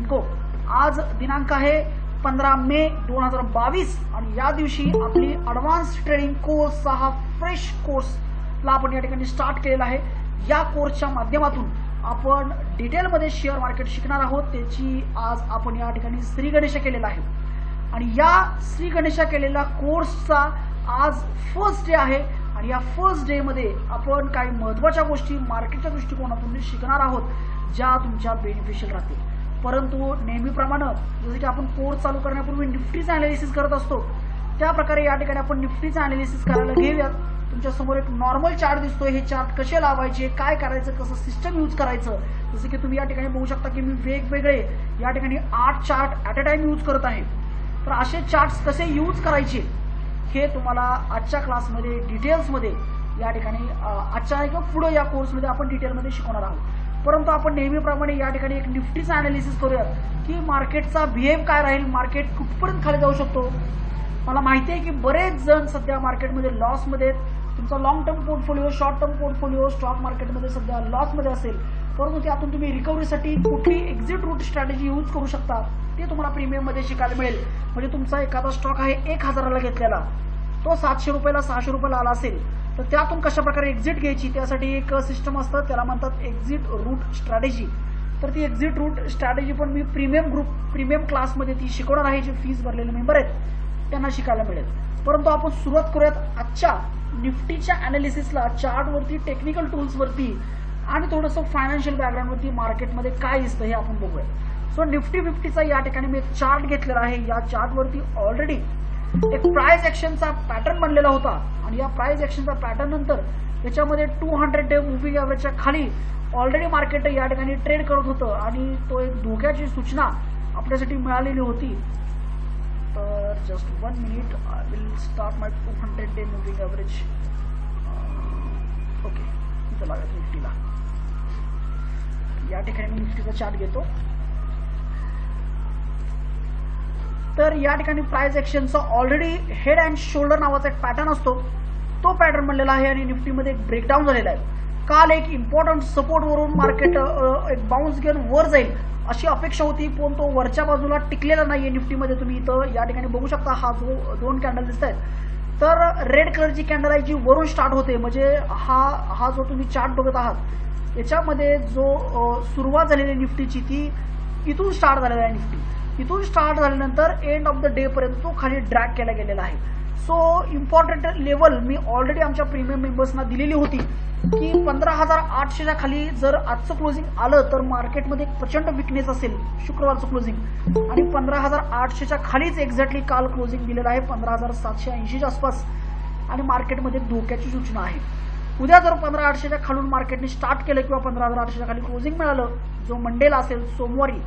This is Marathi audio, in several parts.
इन्को. आज दिनांक आहे 15 मे 2022 आणि या दिवशी आपली ॲडव्हान्स ट्रेडिंग कोर्सचा हा फ्रेश कोर्सला आपण या ठिकाणी स्टार्ट केलेला आहे. या कोर्सच्या माध्यमातून आपण डिटेलमध्ये शेअर मार्केट शिकणार आहोत. त्याची आज आपण या ठिकाणी श्री गणेशा केलेला आहे आणि या श्री गणेशा केलेल्या कोर्सचा आज फर्स्ट डे आहे आणि या फर्स्ट डे मध्ये आपण काही महत्त्वाच्या गोष्टी मार्केटच्या दृष्टिकोनातून शिकणार आहोत ज्या तुमच्या बेनिफिशियल राहतील. परंतु नेहमीप्रमाणे जसं की आपण कोर्स चालू करण्यापूर्वी निफ्टीचं ॲनालिसिस करत असतो त्या प्रकारे या ठिकाणी आपण निफ्टीचं ॲनालिसिस करायला घेऊयात. तुमच्या समोर एक नॉर्मल चार्ट दिसतोय. हे चार्ट कसे लावायचे, काय करायचं, कसं सिस्टम यूज करायचं. जसं की तुम्ही या ठिकाणी बघू शकता की मी वेगवेगळे या ठिकाणी 8 chart at a time use करत आहे. तर असे चार्ट्स कसे यूज करायचे हे तुम्हाला आजच्या क्लासमध्ये डिटेल्समध्ये या ठिकाणी आजच्या किंवा पुढे या कोर्समध्ये आपण डिटेलमध्ये शिकवणार आहोत. परंतु आपण नेहमीप्रमाणे या ठिकाणी एक निफ्टीचं ॲनालिसिस करूयात की मार्केटचा बिहेव काय राहील, मार्केट कुठपर्यंत खाली जाऊ शकतो. मला माहिती आहे की बरेच जण सध्या मार्केटमध्ये लॉसमध्ये, तुमचा long term portfolio, short term portfolio stock मार्केटमध्ये सध्या लॉसमध्ये असेल, परंतु त्यातून तुम्ही रिकव्हरीसाठी कुठली एक्झिट रूट स्ट्रॅटेजी यूज करू शकता ते तुम्हाला प्रीमियममध्ये शिकायला मिळेल. म्हणजे तुमचा एखादा स्टॉक आहे 1000ला घेतलेला, तो 700 रुपयाला 600 रुपयाला आला असेल तर त्यातून कशा प्रकारे एक्झिट घ्यायची त्यासाठी एक सिस्टम असतं, त्याला म्हणतात एक्झिट रूट स्ट्रॅटेजी. तर ती एक्झिट रूट स्ट्रॅटेजी पण मी प्रीमियम क्लासमध्ये ती शिकवणार आहे. जे फीस भरलेले मेंबर आहेत त्यांना शिकायला मिळेल. परंतु आपण सुरुवात करूयात आजच्या निफ्टीच्या ॲनालिसिसला चार्टवरती, टेक्निकल टूल्सवरती आणि थोडंसं फायनान्शियल बॅकग्राऊंडवरती मार्केटमध्ये काय दिसतं हे आपण बघूया. सो निफ्टी 50चा या ठिकाणी मी एक चार्ट घेतलेला आहे. या चार्टवरती ऑलरेडी एक प्राइस ॲक्शनचा पॅटर्न बनलेला होता आणि या प्राइस ॲक्शनचा पॅटर्न नंतर त्याच्यामध्ये 200 डे मूव्हिंग ॲव्हरेजच्या खाली ऑलरेडी मार्केट या ठिकाणी ट्रेड करत होतं आणि तो एक धोक्याची सूचना आपल्यासाठी मिळालेली होती. तर just 1 minute, I will start my 200 day moving average. Okay, इथं लागेल निफ्टीला. या ठिकाणी मी निफ्टीचा चार्ट घेतो. तर या ठिकाणी प्राइस ॲक्शनचा ऑलरेडी हेड अँड शोल्डर नावाचा एक पॅटर्न असतो, तो पॅटर्न बनलेला आहे आणि निफ्टीमध्ये एक ब्रेकडाऊन झालेला आहे. काल एक इम्पॉर्टंट सपोर्टवरून मार्केट एक बाउन्स घेऊन वर जाईल अशी अपेक्षा होती, पण तो वरच्या बाजूला टिकलेला नाहीये निफ्टीमध्ये. तुम्ही इथं या ठिकाणी बघू शकता, हा जो 2 कॅन्डल दिसत आहेत तर रेड कलरची कॅन्डल आहे जी वरून स्टार्ट होते. म्हणजे हा जो तुम्ही चार्ट बघत आहात याच्यामध्ये जो सुरुवात झालेली निफ्टीची ती इथून स्टार्ट झालेला आहे. निफ्टी इथून स्टार्ट झाल्यानंतर एंड ऑफ द डे पर्यंत तो खाली ड्रॅग केला गेलेला आहे. सो इम्पॉर्टंट लेवल मी ऑलरेडी आमच्या प्रीमियम मेंबर्सना दिलेली होती की 15,800च्या खाली जर आजचं क्लोजिंग आलं तर मार्केटमध्ये एक प्रचंड विकनेस असेल शुक्रवारचं क्लोजिंग, आणि 15,800च्या खालीच एक्झॅक्टली काल क्लोजिंग दिलेलं आहे 15,780च्या आसपास आणि मार्केटमध्ये धोक्याची सूचना आहे. उद्या जर 15,800च्या खालून मार्केटने स्टार्ट केलं किंवा 15,800च्या खाली क्लोजिंग मिळालं जो मंडेला असेल सोमवारी,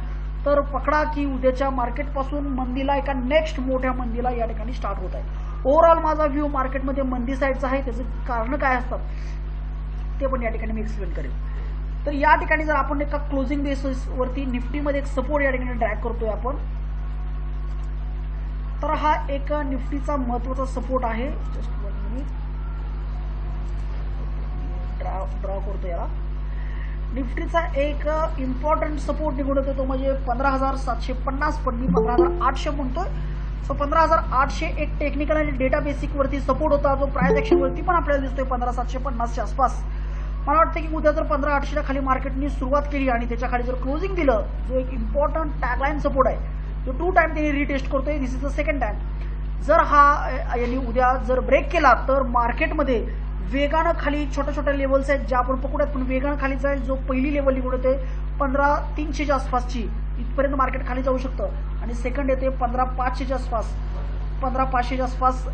तर पकडा की उद्याच्या मार्केटपासून मंदीला एका नेक्स्ट मोठ्या मंदीला या ठिकाणी स्टार्ट होत आहे. ओव्हरऑल माझा व्ह्यू मार्केटमध्ये मंदी साईडचा आहे. त्याचं कारण काय असतात ते पण या ठिकाणी मी एक्सप्लेन करेन. तर या ठिकाणी जर आपण एका क्लोजिंग बेसिसवरती निफ्टीमध्ये एक सपोर्ट या ठिकाणी ड्रॅग करतोय आपण, तर हा एक निफ्टीचा महत्वाचा सपोर्ट आहे. जस्ट 1 मिनिट, ड्रॉ करतो याला. निफ्टीचा एक इम्पॉर्टंट सपोर्ट निघून येतो तो म्हणजे 15,750, पण मी 15,800 म्हणतोय. सो 15,800 एक टेक्निकल आणि डेटा बेसिक वरती सपोर्ट होता जो प्राइस ॲक्शन वरती पण आपल्याला दिसतोय 15,750च्या आसपास. मला वाटतं की उद्या जर 15,800च्या खाली मार्केटने सुरुवात केली आणि त्याच्या खाली जर क्लोजिंग दिलं, जो एक इम्पॉर्टंट टॅगलाईन सपोर्ट आहे जो 2 टाइम त्यांनी रिटेस्ट करतोय, दिस इज द सेकंड टाइम. जर हा यांनी उद्या जर ब्रेक केला तर मार्केटमध्ये वेगानं खाली छोट्या छोट्या लेवल्स आहेत ज्या आपण पकडूयात, पण वेगानं खाली जाईल. जो पहिली लेवल निघून येते 15,300च्या आसपासची, इथपर्यंत मार्केट खाली जाऊ शकतं, आणि सेकंड येते 15,500च्या आसपास, 15,500च्या आसपास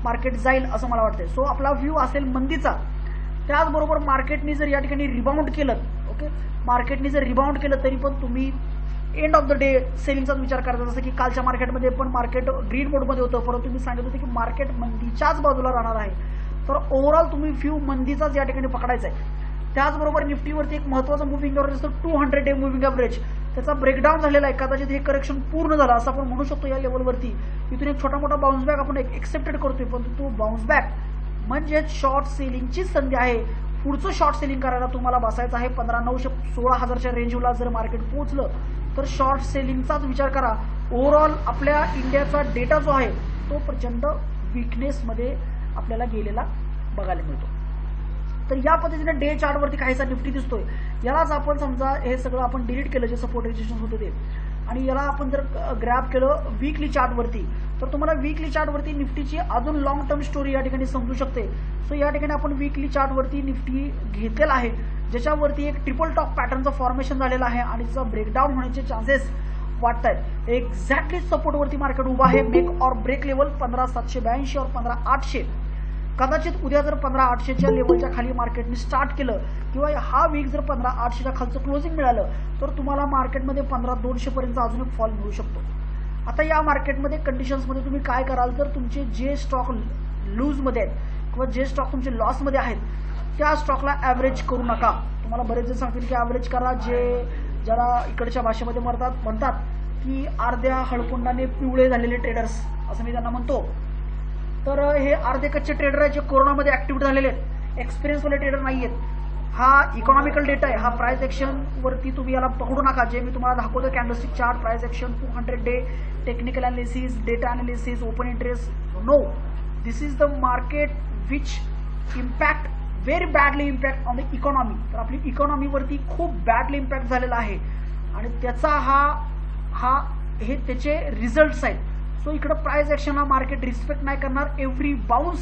मार्केट जाईल असं मला वाटतंय. सो आपला व्ह्यू असेल मंदीचा. त्याचबरोबर मार्केटने जर या ठिकाणी रिबाउंड केलं, ओके, मार्केटने जर रिबाउंड केलं तरी पण तुम्ही एंड ऑफ द डे सेलिंगचाच विचार करता. जसं की कालच्या मार्केटमध्ये पण मार्केट ग्रीन मोडमध्ये होतं, परंतु मी सांगितलं होतं की मार्केट मंदीच्याच बाजूला राहणार आहे. तर ओव्हरऑल तुम्ही व्ह्यू मंदीचाच या ठिकाणी पकडायचा आहे. त्याचबरोबर निफ्टीवरती एक महत्त्वाचं मूव्हिंग ॲव्हरेज असतं 200 डे मूव्हिंग ॲव्हरेज, त्याचा ब्रेकडाऊन झालेला आहे. कदाचित हे करेक्शन पूर्ण झालं असं आपण म्हणू शकतो या लेवलवरती. इथून एक छोटा मोठा बाउन्स बॅक आपण एक्सेप्टेड करतोय, पण तो बाउन्स बॅक म्हणजे शॉर्ट सेलिंगची संधी आहे. पुढचं शॉर्ट सेलिंग करायला तुम्हाला बसायचं आहे 15,900 16,000च्या रेंजला. जर मार्केट पोहोचलं तर शॉर्ट सेलिंगचाच विचार करा. ओव्हरऑल आपल्या इंडियाचा डेटा जो आहे तो प्रचंड वीकनेसमध्ये आपल्याला गेलेला बघायला मिळतो. तर या पद्धतीने डे चार्टवरती काहीसा निफ्टी दिसतोय. यालाच आपण समजा हे सगळं आपण डिलीट केलं जे सपोर्ट रेजिस्टन्स होतं ते, आणि याला आपण जर ग्रॅब केलं वीकली चार्टवरती, तर तुम्हाला वीकली चार्टवरती निफ्टीची अजून लॉंग टर्म स्टोरी या ठिकाणी समजू शकते. सो या ठिकाणी आपण वीकली चार्टवरती निफ्टी घेतलेला आहे, ज्याच्यावरती एक ट्रिपल टॉप पॅटर्नचं फॉर्मेशन झालेलं आहे आणि त्याचा ब्रेकडाऊन होण्याचे चान्सेस वाटत आहेत. एक्झॅक्टली सपोर्टवरती मार्केट उभा आहे. मेक और ब्रेक लेवल 15,782 और 15,800. कदाचित उद्या जर 15,800च्या लेवलच्या खाली मार्केटने स्टार्ट केलं किंवा हा वीक जर 15,800च्या खालचं क्लोजिंग मिळालं तर तुम्हाला मार्केटमध्ये 15,200 पर्यंत अजून एक फॉल मिळू शकतो. आता या मार्केटमध्ये कंडिशन्समध्ये तुम्ही काय कराल, तर तुमचे जे स्टॉक लूजमध्ये आहेत किंवा जे स्टॉक तुमचे लॉसमध्ये आहेत त्या स्टॉकला ॲव्हरेज करू नका. तुम्हाला बरेच जण सांगतील की ॲव्हरेज करा, जे ज्याला इकडच्या भाषेमध्ये म्हणतात की अर्ध्या हळकुंडाने पिवळे झालेले ट्रेडर्स असं मी त्यांना म्हणतो. तर हे अर्धे कच्चे ट्रेडर आहेत जे कोरोनामध्ये ऍक्टिव्ह झालेले आहेत, एक्सपिरियन्सवाले ट्रेडर नाही आहेत. हा इकॉनॉमिकल डेटा आहे, हा प्राइस ऍक्शन वरती तुम्ही याला पकडू नका. जे मी तुम्हाला दाखवतो candlestick chart, price action, 200 day, technical analysis, data analysis, open interest, no, this is the market which impact very badly impact on the economy. तर आपली इकॉनॉमीवरती खूप बॅडली इम्पॅक्ट झालेला आहे आणि त्याचा हे त्याचे रिझल्ट्स आहेत. सो इकडं प्राइस ऍक्शनला मार्केट रिस्पेक्ट नाही करणार. Every bounce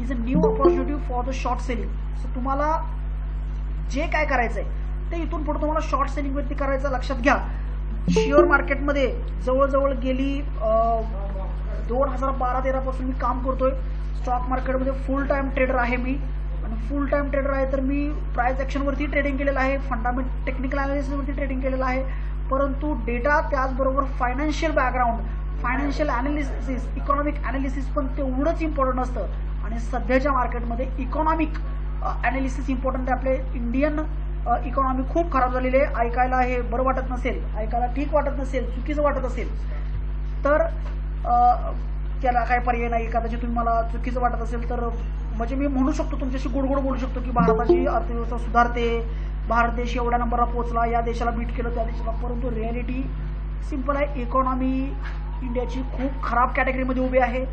is a new opportunity for the short selling. So तुम्हाला जे काय करायचंय ते इथून पुढे तुम्हाला शॉर्ट सेलिंग वरती करायचं लक्षात घ्या. शेअर मार्केटमध्ये जवळजवळ गेली 2012-13 पासून मी काम करतोय. स्टॉक मार्केटमध्ये फुल टाइम ट्रेडर आहे मी, आणि फुल टाइम ट्रेडर आहे तर मी प्राइस ऍक्शनवरती ट्रेडिंग केलेलं आहे, फंडामेंटल टेक्निकल अनालिसिसवरती ट्रेडिंग केलेलं आहे. परंतु डेटा त्याचबरोबर financial background, financial analysis, economic analysis पण तेवढंच इम्पॉर्टंट असतं. आणि सध्याच्या मार्केटमध्ये इकॉनॉमिक अनालिसिस इम्पॉर्टंट आहे. आपले इंडियन इकॉनॉमी खूप खराब झालेली आहे. ऐकायला हे बरं वाटत नसेल, ऐकायला ठीक वाटत नसेल, चुकीचं वाटत असेल तर त्याला काय पर्याय नाही. कदाचित तुम्ही मला चुकीचं वाटत असेल तर म्हणजे मी म्हणू शकतो, तुमच्याशी गोड गोड बोलू शकतो की भारताची अर्थव्यवस्था सुधारते, भारत देश एवढ्या नंबरला पोहोचला, या देशाला बीट केलं त्या देशाला. परंतु रिॲलिटी सिंपल आहे. इकॉनॉमी इंडियाची खूप खराब कॅटेगरीमध्ये उभी आहे.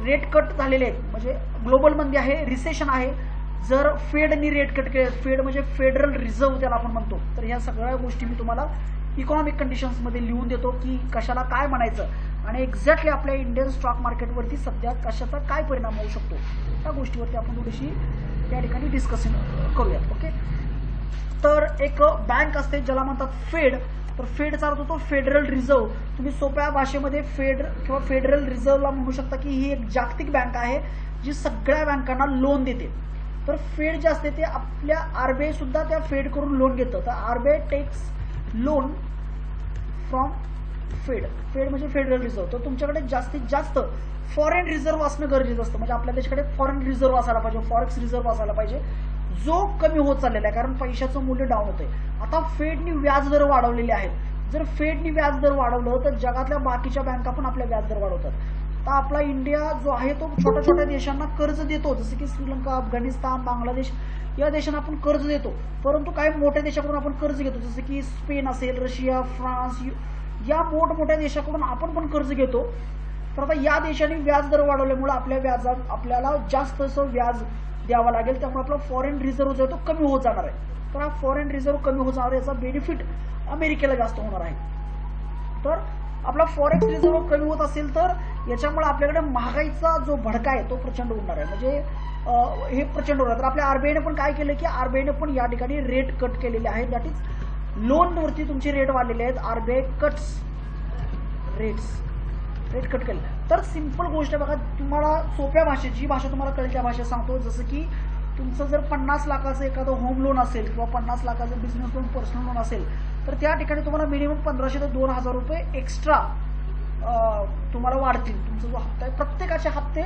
रेट कट झालेले आहेत, म्हणजे ग्लोबल मंदी आहे, रिसेशन आहे. जर फेडनी रेट कट केले, फेड म्हणजे फेडरल रिझर्व्ह त्याला आपण म्हणतो, तर ह्या सगळ्या गोष्टी मी तुम्हाला इकॉनॉमिक कंडिशन्समध्ये लिहून देतो की कशाला काय म्हणायचं आणि एक्झॅक्टली आपल्या इंडियन स्टॉक मार्केटवरती सध्या कशाचा काय परिणाम होऊ शकतो त्या गोष्टीवरती आपण थोडीशी या ठिकाणी डिस्कशन करूयात. ओके, तर एक बँक असते ज्याला म्हणतात फेड. तर फेडचा अर्थ होतो फेडरल रिझर्व्ह. तुम्ही सोप्या भाषेमध्ये फेड किंवा फेडरल रिझर्व्हला म्हणू शकता की ही एक जागतिक बँक आहे जी सगळ्या बँकांना लोन देते. तर फेड जे असते ते आपल्या आरबीआय सुद्धा त्या फेड करून लोन घेतं. तर आरबीआय टेक्स लोन फ्रॉम फेड. फेड म्हणजे फेडरल रिझर्व्ह. तर तुमच्याकडे जास्तीत जास्त फॉरेन रिझर्व्ह असणं गरजेचं असतं. म्हणजे आपल्या देशाकडे फॉरेन रिझर्व्ह असायला पाहिजे, फॉरेक्स रिझर्व्ह असायला पाहिजे, जो कमी होत चाललेला आहे कारण पैशाचं मूल्य डाऊन होतंय. आता फेडनी व्याजदर वाढवलेले आहेत. जर फेडनी व्याजदर वाढवलं तर जगातल्या बाकीच्या बँका पण आपल्या व्याजदर वाढवतात. तर आपला इंडिया जो आहे तो छोट्या छोट्या देशांना कर्ज देतो, जसं की श्रीलंका, अफगाणिस्तान, बांगलादेश या देशांना आपण कर्ज देतो. परंतु काही मोठ्या देशाकडून आपण कर्ज घेतो, जसं की स्पेन असेल, रशिया, फ्रान्स, या मोठमोठ्या देशाकडून आपण पण कर्ज घेतो. तर आता या देशांनी व्याजदर वाढवल्यामुळे आपल्याला जास्त असं व्याज द्यावं लागेल. त्यामुळे आपला फॉरेन रिझर्व्ह जो आहे तो कमी होत जाणार आहे. तर हा फॉरेन रिझर्व्ह कमी होत जाणार, याचा बेनिफिट अमेरिकेला जास्त होणार आहे. तर आपला फॉरेक्स रिझर्व्ह कमी होत असेल तर याच्यामुळे आपल्याकडे महागाईचा जो भडका आहे तो प्रचंड होणार आहे. म्हणजे हे प्रचंड होणार. तर आपल्या आरबीआयने पण काय केलं की आरबीआयने पण या ठिकाणी रेट कट केलेले आहेत. दॅट इज लोनवरती तुमचे रेट वाढलेले आहेत. आरबीआय कट्स रेट कट केले. तर सिंपल गोष्ट आहे बघा, तुम्हाला सोप्या भाषेत जी भाषा तुम्हाला कळेल त्या भाषेत सांगतो. जसं की तुमचं जर 50 लाखाचं एखादं होम लोन असेल किंवा 50 लाखाचं बिझनेस लोन, पर्सनल लोन असेल तर त्या ठिकाणी तुम्हाला मिनिमम 1500 ते 2000 रुपये एक्स्ट्रा तुम्हाला वाढतील. तुमचा जो हप्ता आहे प्रत्येकाचे हप्ते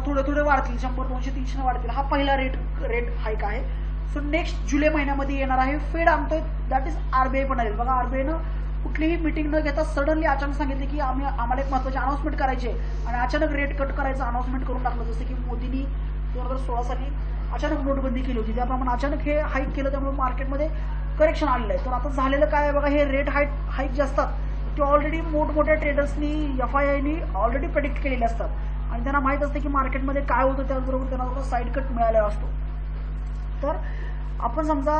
थोडे थोडे वाढतील, 100, 200, 300 वाढतील. हा पहिला रेट हाईक आहे. सो नेक्स्ट जुलै महिन्यामध्ये येणार आहे. फेड आणतोय, दॅट इज आरबीआय पण आहे. बघा आरबीआयनं कुठलीही मीटिंग न घेता सडनली अचानक सांगितले की आम्हाला एक महत्त्वाची अनाउन्समेंट करायची आहे आणि अचानक रेट कट करायचं अनाउन्समेंट करून टाकलं. जसं की मोदींनी 2016 साली अचानक नोटबंदी केली होती, त्याप्रमाणे अचानक हे हाईक केलं. त्यामुळे मार्केटमध्ये करेक्शन आलेलं आहे. तर आता झालेलं काय आहे बघा, हे रेट हाईक जे असतात ते ऑलरेडी मोठमोठ्या ट्रेडर्सनी FIIनी ऑलरेडी प्रेडिक्ट केलेले असतात आणि त्यांना माहीत असते की मार्केटमध्ये काय होतं, त्याचबरोबर त्यांना साईड कट मिळालेला असतो. तर आपण समजा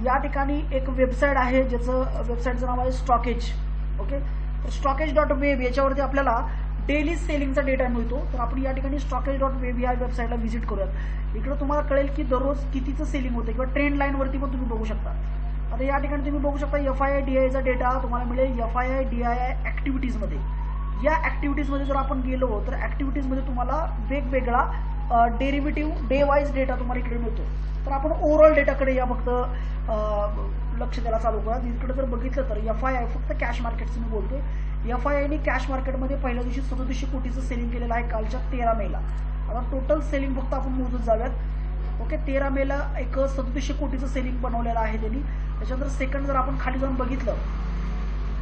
या ठिकाणी एक वेबसाईट आहे ज्याचं वेबसाईटचं नाव आहे स्टॉकेज. ओके, तर stockages.web याच्यावरती आपल्याला डेली सेलिंगचा डेटा मिळतो. तर आपण या ठिकाणी stockages.web या वेबसाईटला व्हिजिट करूयात. इकडे तुम्हाला कळेल की दररोज कितीचं सेलिंग होतं किंवा ट्रेंड लाईनवरती पण तुम्ही बघू शकता. आता या ठिकाणी तुम्ही बघू शकता FII-DIIचा डेटा तुम्हाला मिळेल FII-DII ॲक्टिव्हिटीजमध्ये. या ॲक्टिव्हिटीजमध्ये जर आपण गेलो तर ॲक्टिव्हिटीजमध्ये तुम्हाला वेगवेगळा डेरिव्हेटिव्ह डे वाईज डेटा तुम्हाला इकडे मिळतो. तर आपण ओव्हरऑल डेटाकडे या फक्त लक्ष द्यायला चालू करा. इकडे जर बघितलं तर FII फक्त कॅश मार्केटचं मी बोलतोय. FIIने कॅश मार्केटमध्ये पहिल्या दिवशी 3700 कोटीचं सेलिंग केलेलं आहे कालच्या 13 मेला. आता टोटल सेलिंग फक्त आपण मोजत जाऊयात. ओके, 13 मेला एक 3700 कोटीचं सेलिंग बनवलेलं आहे त्यांनी. त्याच्यानंतर सेकंड जर आपण खाली जाऊन बघितलं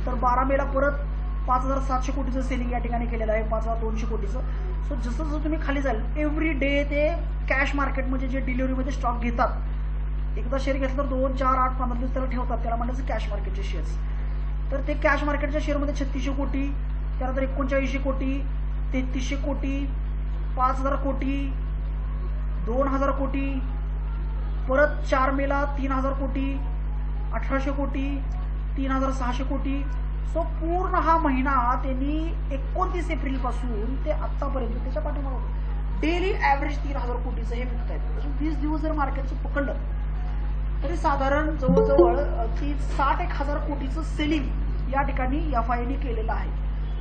तर 12 मेला परत 5700 कोटीचं सेलिंग या ठिकाणी केलेलं आहे, 5200 कोटीचं. सो जसं जसं तुम्ही खाली जाल एव्हरी डे ते कॅश मार्केटमध्ये जे डिलिव्हरीमध्ये स्टॉक घेतात, एकदा शेअर घेतलं तर 2, 4, 8, 15 दिवस त्याला ठेवतात, त्याला म्हणायचं कॅश मार्केटचे शेअर्स. तर ते कॅश मार्केटच्या शेअरमध्ये 3600 कोटी, त्यानंतर 3900 कोटी, 3300 कोटी, 5000 कोटी, 2000 कोटी, परत 4 मेला 3000 कोटी, 1800 कोटी, 3600 कोटी. सो पूर्ण हा महिना त्यांनी 29 एप्रिलपासून ते आत्तापर्यंत त्याच्या पाठीमागे डेली ॲव्हरेज 3000 कोटीचं हे विकत आहेत. 20 दिवस जर मार्केटचं पकडलं तरी साधारण जवळजवळ 60,000 कोटीचं सेलिंग या ठिकाणी FIIने केलेलं आहे.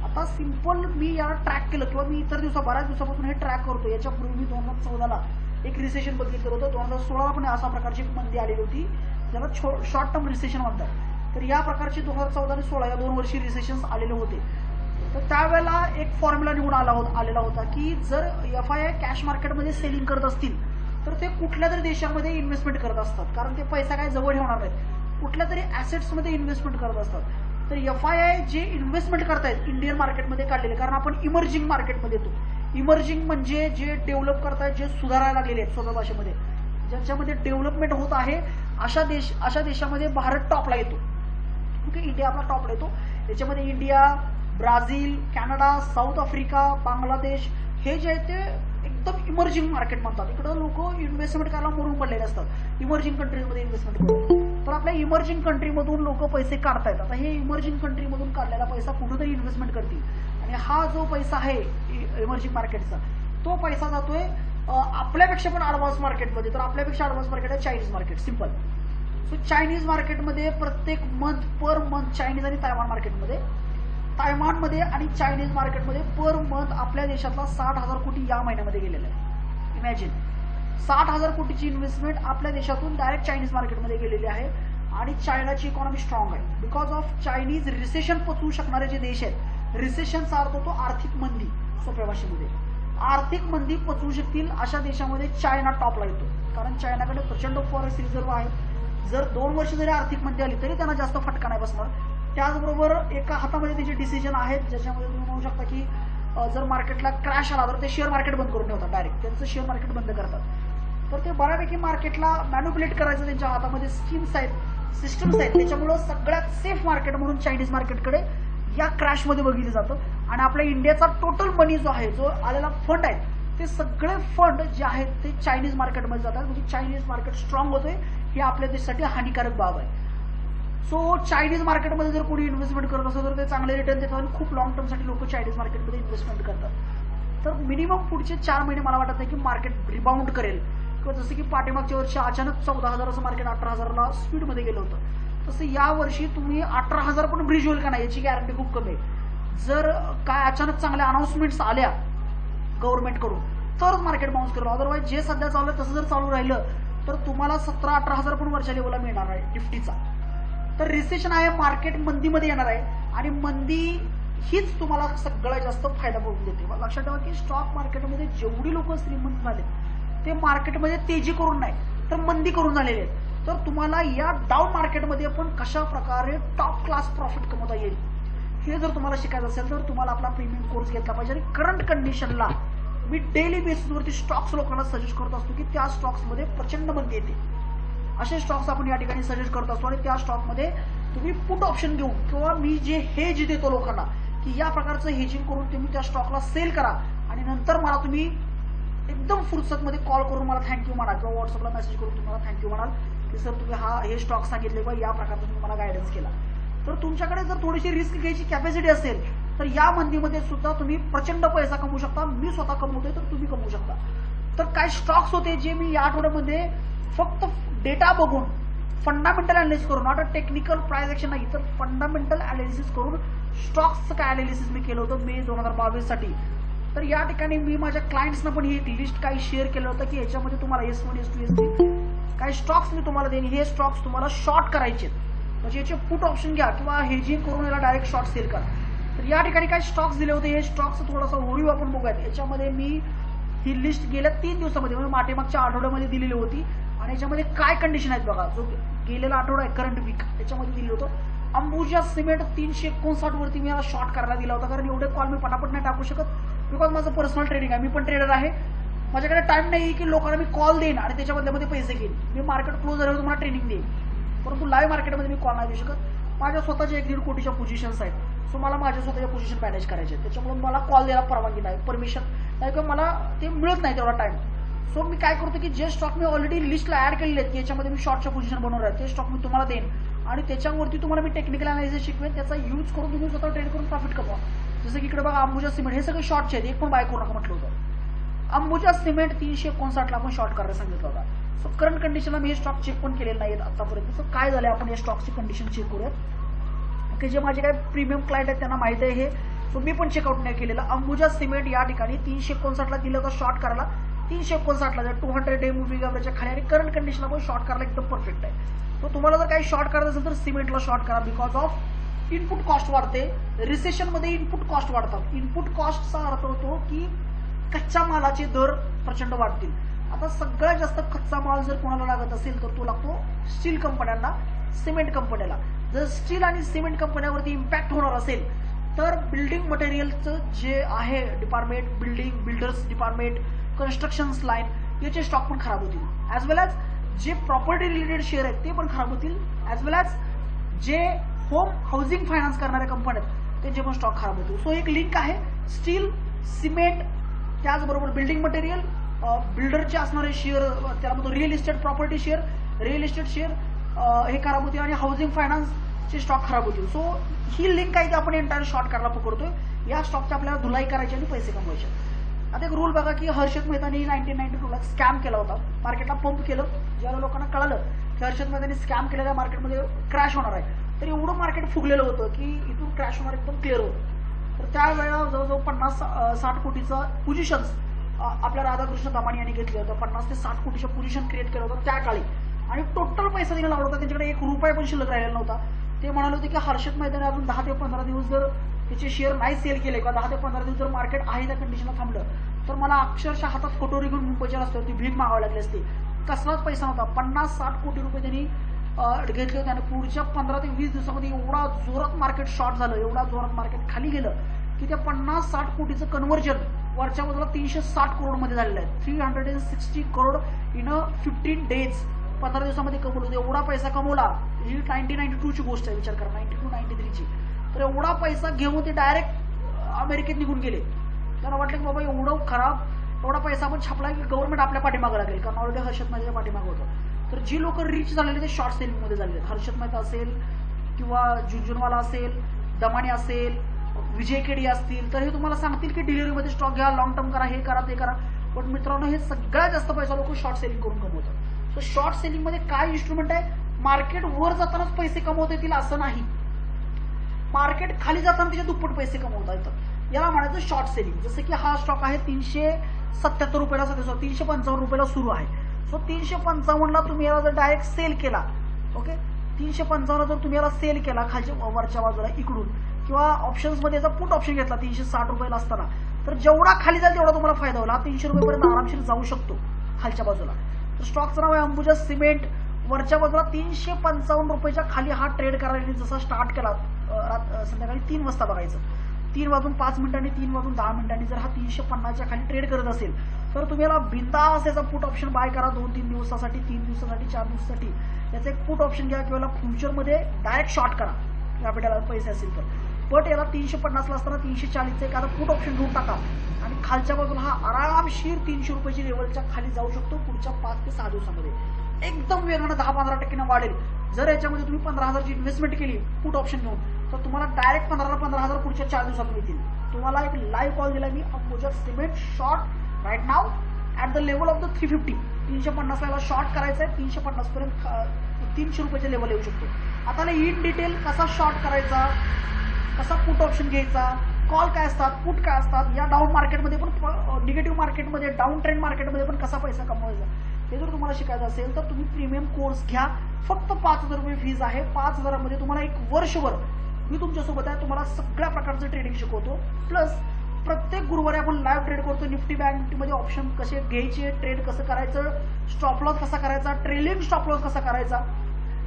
आता सिम्पल मी याला ट्रॅक केलं किंवा मी इतर बऱ्याच दिवसापासून हे ट्रॅक करतो. याच्यापूर्वी मी 2014ला एक रिसेशन बघितलं होतं, 2016ला पण अशा प्रकारची एक मंदी आलेली होती, ज्याला शॉर्ट टर्म रिसेशन म्हणतात. तर या प्रकारचे 2014 आणि 16 या 2 वर्षी रिसेशन्स आलेले होते. तर त्यावेळेला एक फॉर्म्युला निवडून आलेला होता की जर FII कॅश मार्केटमध्ये सेलिंग करत असतील तर ते कुठल्या तरी देशामध्ये इन्व्हेस्टमेंट करत असतात, कारण ते पैसा काय जवळ ठेवणार नाहीत, कुठल्या तरी ॲसेट्समध्ये इन्व्हेस्टमेंट करत असतात. तर FII जे इन्व्हेस्टमेंट करतायत इंडियन मार्केटमध्ये काढलेले, कारण आपण इमर्जिंग मार्केटमध्ये येतो. इमर्जिंग म्हणजे जे डेव्हलप करतायत, जे सुधारायला लागलेले आहेत स्वतः भाषेमध्ये, ज्यांच्यामध्ये डेव्हलपमेंट होत आहे, अशा देशामध्ये भारत टॉपला येतो. ओके, इंडिया आपला टॉपला येतो. याच्यामध्ये India, Brazil, Canada, south Africa, Bangladesh हे जे आहे ते एकदम इमर्जिंग मार्केट म्हणतात. इकडं लोक इन्व्हेस्टमेंट करायला मरून पडलेले असतात इमर्जिंग कंट्रीजमध्ये इन्व्हेस्टमेंट करून. तर आपल्या इमर्जिंग कंट्रीमधून लोक पैसे काढतायत. आता हे इमर्जिंग कंट्रीमधून काढलेला पैसा कुठेतरी इन्व्हेस्टमेंट करतील आणि हा जो पैसा आहे इमर्जिंग मार्केटचा, तो पैसा जातोय आपल्यापेक्षा पण ॲडव्हान्स मार्केटमध्ये. तर आपल्यापेक्षा ॲडव्हान्स मार्केट आहे Chinese market. Simple. So Chinese मार्केटमध्ये प्रत्येक पर मंथ चायनीज आणि तायवानमध्ये आणि चायनीज मार्केटमध्ये पर मंथ आपल्या देशातला 60,000 कोटी या महिन्यामध्ये गेलेला आहे. इमॅजिन 60,000 कोटीची इन्व्हेस्टमेंट आपल्या देशातून डायरेक्ट चायनीज मार्केटमध्ये गेलेली आहे. आणि चायनाची इकॉनॉमी स्ट्रॉंग आहे. बिकॉज ऑफ चायनीज रिसेशन पचवू शकणारे जे देश आहेत, रिसेशनचा अर्थ होतो आर्थिक मंदी. सोप्या भाषेमध्ये आर्थिक मंदी पचवू शकतील अशा देशामध्ये चायना टॉपला येतो, कारण चायनाकडे प्रचंड फॉरेक्स रिझर्व्ह आहे. जर 2 वर्ष जरी आर्थिक मंदी आली तरी त्यांना जास्त फटका नाही बसणार. त्याचबरोबर एका हातामध्ये त्याचे डिसिजन आहेत, ज्याच्यामध्ये तुम्ही म्हणू शकता की जर मार्केटला क्रॅश आला तर ते शेअर मार्केट बंद करून ठेवतात, डायरेक्ट त्यांचं शेअर मार्केट बंद करतात. तर ते बऱ्यापैकी मार्केटला मॅन्युप्युलेट करायचं त्यांच्या हातामध्ये स्कीम्स आहेत, सिस्टम्स आहेत. त्याच्यामुळं सगळ्यात सेफ मार्केट म्हणून चायनीज मार्केटकडे या क्रॅशमध्ये बघितलं जातं. आणि आपल्या इंडियाचा टोटल मनी जो आहे, जो आलेला फंड आहे, ते सगळे फंड जे आहेत ते चायनीज मार्केटमध्ये जातात. म्हणजे चायनीज मार्केट स्ट्रॉंग होतोय, ही आपल्या देशासाठी हानिकारक बाब आहे. सो चायनीज मार्केटमध्ये जर कोणी इन्व्हेस्टमेंट करत असेल तर ते चांगले रिटर्न देतात आणि खूप लॉंग टर्मसाठी लोक चायनीज मार्केटमध्ये इन्व्हेस्टमेंट करतात. तर मिनिमम पुढचे 4 महिने मला वाटत नाही की मार्केट रिबाउंड करेल, किंवा जसं की पाठीमागच्या वर्षी अचानक 14,000चं मार्केट 18,000ला स्पीडमध्ये गेलं होतं, तसं या वर्षी तुम्ही 18,000 पण ब्रिज होईल का नाही याची गॅरंटी खूप कमी आहे. जर काय अचानक चांगल्या अनाउन्समेंट्स आल्या गव्हर्नमेंटकडून तरच मार्केट बाउन्स करेल. अदरवाईज जे सध्या चालू आहे तसं जर चालू राहिलं तर तुम्हाला 17-18,000 पण वरच्या लेवलला मिळणार आहे निफ्टीचा. तर रिसेशन आहे, मार्केट मंदीमध्ये येणार आहे आणि मंदी हीच तुम्हाला सगळ्यात जास्त फायदा करून देते. लक्षात ठेवा की स्टॉक मार्केटमध्ये जेवढी लोक श्रीमंत झाले ते मार्केटमध्ये तेजी करून नाही तर मंदी करून झालेले आहेत. तर तुम्हाला या डाऊन मार्केटमध्ये पण कशा प्रकारे टॉप क्लास प्रॉफिट कमवता येईल हे जर तुम्हाला शिकायचं असेल तर तुम्हाला आपला प्रीमियम कोर्स घेतला पाहिजे. आणि करंट कंडिशनला मी डेली बेसिसवरती स्टॉक्स लोकांना सजेस्ट करत असतो की त्या स्टॉक्समध्ये प्रचंड मंदी येते असे स्टॉक्स आपण या ठिकाणी सजेस्ट करत असतो आणि त्या स्टॉकमध्ये तुम्ही पुट ऑप्शन घेऊन किंवा मी जे हेज देतो लोकांना की या प्रकारचं हेजिंग करून तुम्ही त्या स्टॉकला सेल करा आणि नंतर मला तुम्ही एकदम फुरसतमध्ये कॉल करून मला थँक्यू म्हणाल किंवा व्हॉट्सअपला मेसेज करून तुम्हाला थँक्यू म्हणाल की सर तुम्ही हे स्टॉक सांगितले किंवा या प्रकारचा तुम्ही मला गायडन्स केला. तर तुमच्याकडे जर थोडीशी रिस्क घ्यायची कॅपॅसिटी असेल तर या मंदीमध्ये सुद्धा तुम्ही प्रचंड पैसा कमवू शकता. मी स्वतः कमवतोय तर तुम्ही कमवू शकता. तर काही स्टॉक्स होते जे मी या आठवड्यामध्ये फक्त डेटा बघून फंडामेंटल अनालिसिस करून, not a technical price action नाही तर फंडामेंटल अनालिसिस करून स्टॉक्सचं काय अनालिसिस मी केलं होतं मे 2022 साठी. तर या ठिकाणी मी माझ्या क्लायंट्सना पण ही एक लिस्ट काही शेअर केलं होतं की याच्यामध्ये तुम्हाला S1 S2 S3 काही स्टॉक्स मी तुम्हाला देईन. हे स्टॉक्स तुम्हाला शॉर्ट करायचे म्हणजे याचे पुट ऑप्शन घ्या किंवा हेजिंग करून याला डायरेक्ट शॉर्ट सेल करा. तर या ठिकाणी काही स्टॉक्स दिले होते. हे स्टॉक्सचं थोडासा ओव्हरव्ह्यू आपण बघूयात. याच्यामध्ये मी ही लिस्ट गेल्या 3 दिवसामध्ये म्हणजे पाठीमागच्या आठवड्यामध्ये दिलेली होती आणि याच्यामध्ये काय कंडिशन आहेत बघा. जो गेलेला आठवडा आहे करंट वीक त्याच्यामध्ये दिलं होतं. अंबुजा सिमेंट 359 वरती मी याला शॉर्ट करायला दिला होता कारण एवढे कॉल मी पटापट नाही टाकू शकत बिकॉज माझं पर्सनल ट्रेडिंग आहे. मी पण ट्रेडर आहे. माझ्याकडे टाइम नाही की लोकांना मी कॉल देईन आणि त्याच्यामध्ये पैसे घेईन. मी मार्केट क्लोज झाल्यावर तुम्हाला ट्रेनिंग देईन परंतु लाईव्ह मार्केटमध्ये मी कॉल नाही देऊ शकत. माझ्या स्वतःच्या 1-1.5 कोटीच्या पोझिशन्स आहेत. सो मला माझ्या स्वतःच्या पोझिशन मॅनेज करायचे आहेत. त्याच्यामुळे मला कॉल द्यायला परवानगी नाही, परमिशन नाही किंवा मला ते मिळत नाही तेवढा टाइम. सो मी काय करतो की जे स्टॉक मी ऑलरेडी लिस्टला ऍड केलेले आहेत की याच्यामध्ये मी शॉर्टच्या पोझिशन बनवणार आहे ते स्टॉक मी तुम्हाला देईन आणि त्याच्यावरती तुम्हाला मी टेक्निकल अनालिसिस शिकवेन. त्याचा यूज करून तुम्ही स्वतः ट्रेड करून प्रॉफिट कमवा. जसं की इकडे बघा अंबुजा सिमेंट हे सगळे शॉर्टचे आहेत. एक पण बाय करू नका म्हटलं होतं. अंबुजा सिमेंट 359 ला आपण शॉर्ट करायला सांगितलं होता. सो करंट कंडिशनला मी हे स्टॉक चेक पण केलेले नाहीत आतापर्यंत. सो काय झालं आपण या स्टॉकची कंडिशन चेक करूयात. ओके, जे माझे काही प्रीमियम क्लायंट आहेत त्यांना माहिती आहे हे. सो मी पण चेकआउट नाही केलेलं. अंबुजा सिमेंट या ठिकाणी 359 ला दिलं होतं शॉर्ट करायला. 359 ला 200 डे मुव्हिंग ॲव्हरेजच्या खाली आणि करंट कंडिशनला पण शॉर्ट करायला एकदम परफेक्ट आहे. सो तुम्हाला जर काही शॉर्ट करायचं असेल तर सिमेंटला शॉर्ट करा बिकॉज ऑफ इनपुट कॉस्ट वाढते. रिसेशनमध्ये इनपुट कॉस्ट वाढतात. इनपुट कॉस्टचा अर्थ होतो की कच्च्या मालाचे दर प्रचंड वाढतील. आता सगळ्यात जास्त कच्चा माल जर कोणाला लागत असेल तर तो लागतो स्टील कंपन्यांना, सिमेंट कंपन्याला. जर स्टील आणि सिमेंट कंपन्यावरती इम्पॅक्ट होणार असेल तर बिल्डिंग मटेरियलचं जे आहे department, builders department, constructions line याचे स्टॉक पण खराब होतील. ॲज वेल ॲज जे प्रॉपर्टी रिलेटेड शेअर आहेत ते पण खराब होतील. ॲज वेल ॲज जे होम हाऊसिंग फायनान्स करणाऱ्या कंपन्या आहेत त्यांचे पण स्टॉक खराब होतील. सो एक लिंक आहे स्टील, सिमेंट, त्याचबरोबर बिल्डिंग मटेरियल, बिल्डरचे असणारे शेअर, त्याला म्हणतो real estate property share, real estate share हे खराब होतील आणि हाऊसिंग फायनान्सचे स्टॉक खराब होतील. सो ही लिंक आहे की आपण एंटायर शॉर्ट करायला पकडतोय. या स्टॉकची आपल्याला धुलाई करायची आणि पैसे कमवायचे. आता एक रूल बघा की हर्षद मेहतानी 1992 ला स्कॅम केला होता. मार्केटला पंप केलं. ज्याला लोकांना कळालं की हर्षद मेहतानी स्कॅम केलेल्या मार्केटमध्ये क्रॅश होणार आहे तर एवढं मार्केट फुगलेलं होतं की इथून क्रॅश होणार एकदम क्लिअर होतं. तर त्यावेळेला जवळजवळ 50-60 कोटीचं पोझिशन्स आपल्या राधाकृष्ण दमानी यांनी घेतले होतं. 50 ते 60 कोटीचं पोझिशन क्रिएट केलं होतं त्या काळी आणि टोटल पैसा दिला लावला होता. त्यांच्याकडे 1 रुपया पण शिल्लक राहिलेला नव्हता. ते म्हणाले होते की हर्षद मेहतानी अजून 10 ते 15 दिवस जर त्याचे शेअर नाही सेल केले किंवा 10 ते 15 दिवस जर मार्केट आहे त्या कंडिशनला थांबलं तर मला अक्षरशः हातात कटोरी घेऊन मुंबईच्या रस्त्यावरती भीक मागावी लागली असती. कसलाच पैसा नव्हता. 50-60 कोटी रुपये त्यांनी घेतले होते आणि पुढच्या 15 ते 20 दिवसामध्ये एवढा जोरात मार्केट शॉर्ट झालं, एवढा जोरात मार्केट खाली गेलं की त्या 50-60 कोटीचं कन्व्हर्जन वरच्या बाजूला 360 करोडमध्ये झालेलं आहे. 360 करोड इन 15 डेज 15 दिवसामध्ये कमवलं होतं. एवढा पैसा कमवला. ही 1992 ची गोष्ट आहे, विचार करा, 92-93 ची. तर एवढा पैसा घेऊन ते डायरेक्ट अमेरिकेत निघून गेले. त्यांना वाटलं की बाबा एवढं खराब एवढा पैसा आपण छापला की गव्हर्नमेंट आपल्या पाठीमागं लागेल कारण ऑलरेडी हर्षद मेहताच्या पाठीमागं होतं. तर जी लोक रिच झालेले ते शॉर्ट सेलिंगमध्ये झालेले. हर्षद मेहता असेल किंवा झुंझुनवाला असेल, दमानी असेल, विजय केडी असतील तर हे तुम्हाला सांगतील की डिलिव्हरीमध्ये स्टॉक घ्या, लॉंग टर्म करा, हे करा, ते करा. पण मित्रांनो हे सगळ्यात जास्त पैसा लोक शॉर्ट सेलिंग करून कमवतात. सो शॉर्ट सेलिंगमध्ये काय इन्स्ट्रुमेंट आहे, मार्केट वर जातानाच पैसे कमवता येतील असं नाही. मार्केट खाली जाताना त्याचे दुप्पट पैसे कमवता येतात. याला म्हणायचं शॉर्ट सेलिंग. जसं की हा स्टॉक आहे 377 रुपयाला, 355 रुपयाला सुरू आहे. सो 355 ला तुम्ही याला जर डायरेक्ट सेल केला, ओके, 355 जर तुम्ही याला सेल केला खालच्या वरच्या बाजूला इकडून किंवा ऑप्शन्स मध्ये याचा पुट ऑप्शन घेतला 360 रुपयाला असताना तर जेवढा खाली जाईल तेवढा तुम्हाला फायदा होईल. 300 रुपयेपर्यंत आरामशीर जाऊ शकतो खालच्या बाजूला. तर स्टॉकचं नाव आहे अंबुजा सिमेंट. वरच्या बाजूला 355 रुपयाच्या खाली हा ट्रेड करायला जसा स्टार्ट केला संध्याकाळी 3 वाजता बघायचं 3 वाजून 5 मिनिटांनी 3 वाजून 10 मिनिटांनी जर हा 350च्या खाली ट्रेड करत असेल तर तुम्ही याला बिंदास याचा पुट ऑप्शन बाय करा 2-3 दिवसासाठी, 3 दिवसासाठी, 4 दिवसासाठी याचा एक पुट ऑप्शन घ्या किंवा फ्युचरमध्ये डायरेक्ट शॉर्ट करा कॅपिटल पैसे असेल तर. बट याला 350ला असताना 340चं एखादा पुट ऑप्शन घेऊन टाका आणि खालच्या बाजूला हा आरामशीर 300 रुपयाची लेवलच्या खाली जाऊ शकतो पुढच्या 5 ते 6 दिवसामध्ये. एकदम वेगानं 10-15% वाढेल. जर याच्यामध्ये तुम्ही 15,000ची इन्व्हेस्टमेंट केली पुट ऑप्शन घेऊन तर तुम्हाला डायरेक्ट 15,000 पुढच्या 4 दिवसात मिळतील. तुम्हाला एक लाईव्ह कॉल दिला मी, Ambuja cement short right now at the level of the 350. 350ला याला शॉर्ट करायचं आहे, 350 पर्यंत 300 रुपयाचे लेवल येऊ शकतो. आता इन डिटेल कसा शॉर्ट करायचा, कसा पुट ऑप्शन घ्यायचा, कॉल काय असतात, पुट काय असतात, या डाऊन मार्केटमध्ये पण निगेटिव्ह मार्केटमध्ये डाऊन ट्रेंड मार्केटमध्ये पण कसा पैसा कमवायचा हे जर तुम्हाला शिकायचं असेल तर तुम्ही प्रीमियम कोर्स घ्या. फक्त 5,000 रुपये फीज आहे. 5,000मध्ये तुम्हाला 1 वर्षभर मी तुमच्यासोबत आहे. तुम्हाला सगळ्या प्रकारचं ट्रेडिंग शिकवतो. प्लस प्रत्येक गुरुवारी आपण लाईव्ह ट्रेड करतो. निफ्टी बँक निफ्टीमध्ये ऑप्शन कसे घ्यायचे, ट्रेड कसं करायचं, स्टॉप लॉस कसा करायचा, ट्रेलिंग स्टॉप लॉस कसा करायचा,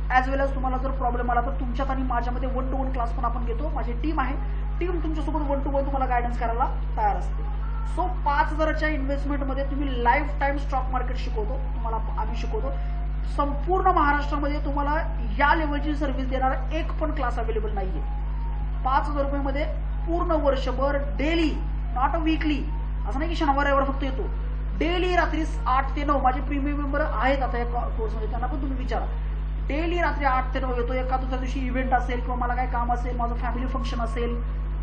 ॲज वेल एज तुम्हाला जर प्रॉब्लेम आला तर तुमच्यात आणि माझ्यामध्ये 1-to-1 क्लास पण आपण घेतो. माझी टीम आहे, टीम तुमच्यासोबत 1-to-1 तुम्हाला गायडन्स करायला तयार असते. सो 5,000च्या इन्व्हेस्टमेंटमध्ये तुम्ही लाईफ टाईम स्टॉक मार्केट शिकवतो, तुम्हाला आम्ही शिकवतो. संपूर्ण महाराष्ट्रामध्ये तुम्हाला या लेवलची सर्व्हिस देणारा एक पण क्लास अवेलेबल नाहीये. 5,000 रुपयामध्ये पूर्ण वर्षभर डेली, नॉट अ वीकली, असं नाही की शनिवार रविवार फक्त येतो. डेली रात्री 8 ते 9 माझे प्रीमियम मेंबर आहेत आता या कोर्समध्ये, त्यांना पण तुम्ही विचारा. डेली रात्री 8 ते 9 येतो. एका दुसऱ्या दिवशी इव्हेंट असेल किंवा मला काय काम असेल, माझं फॅमिली फंक्शन असेल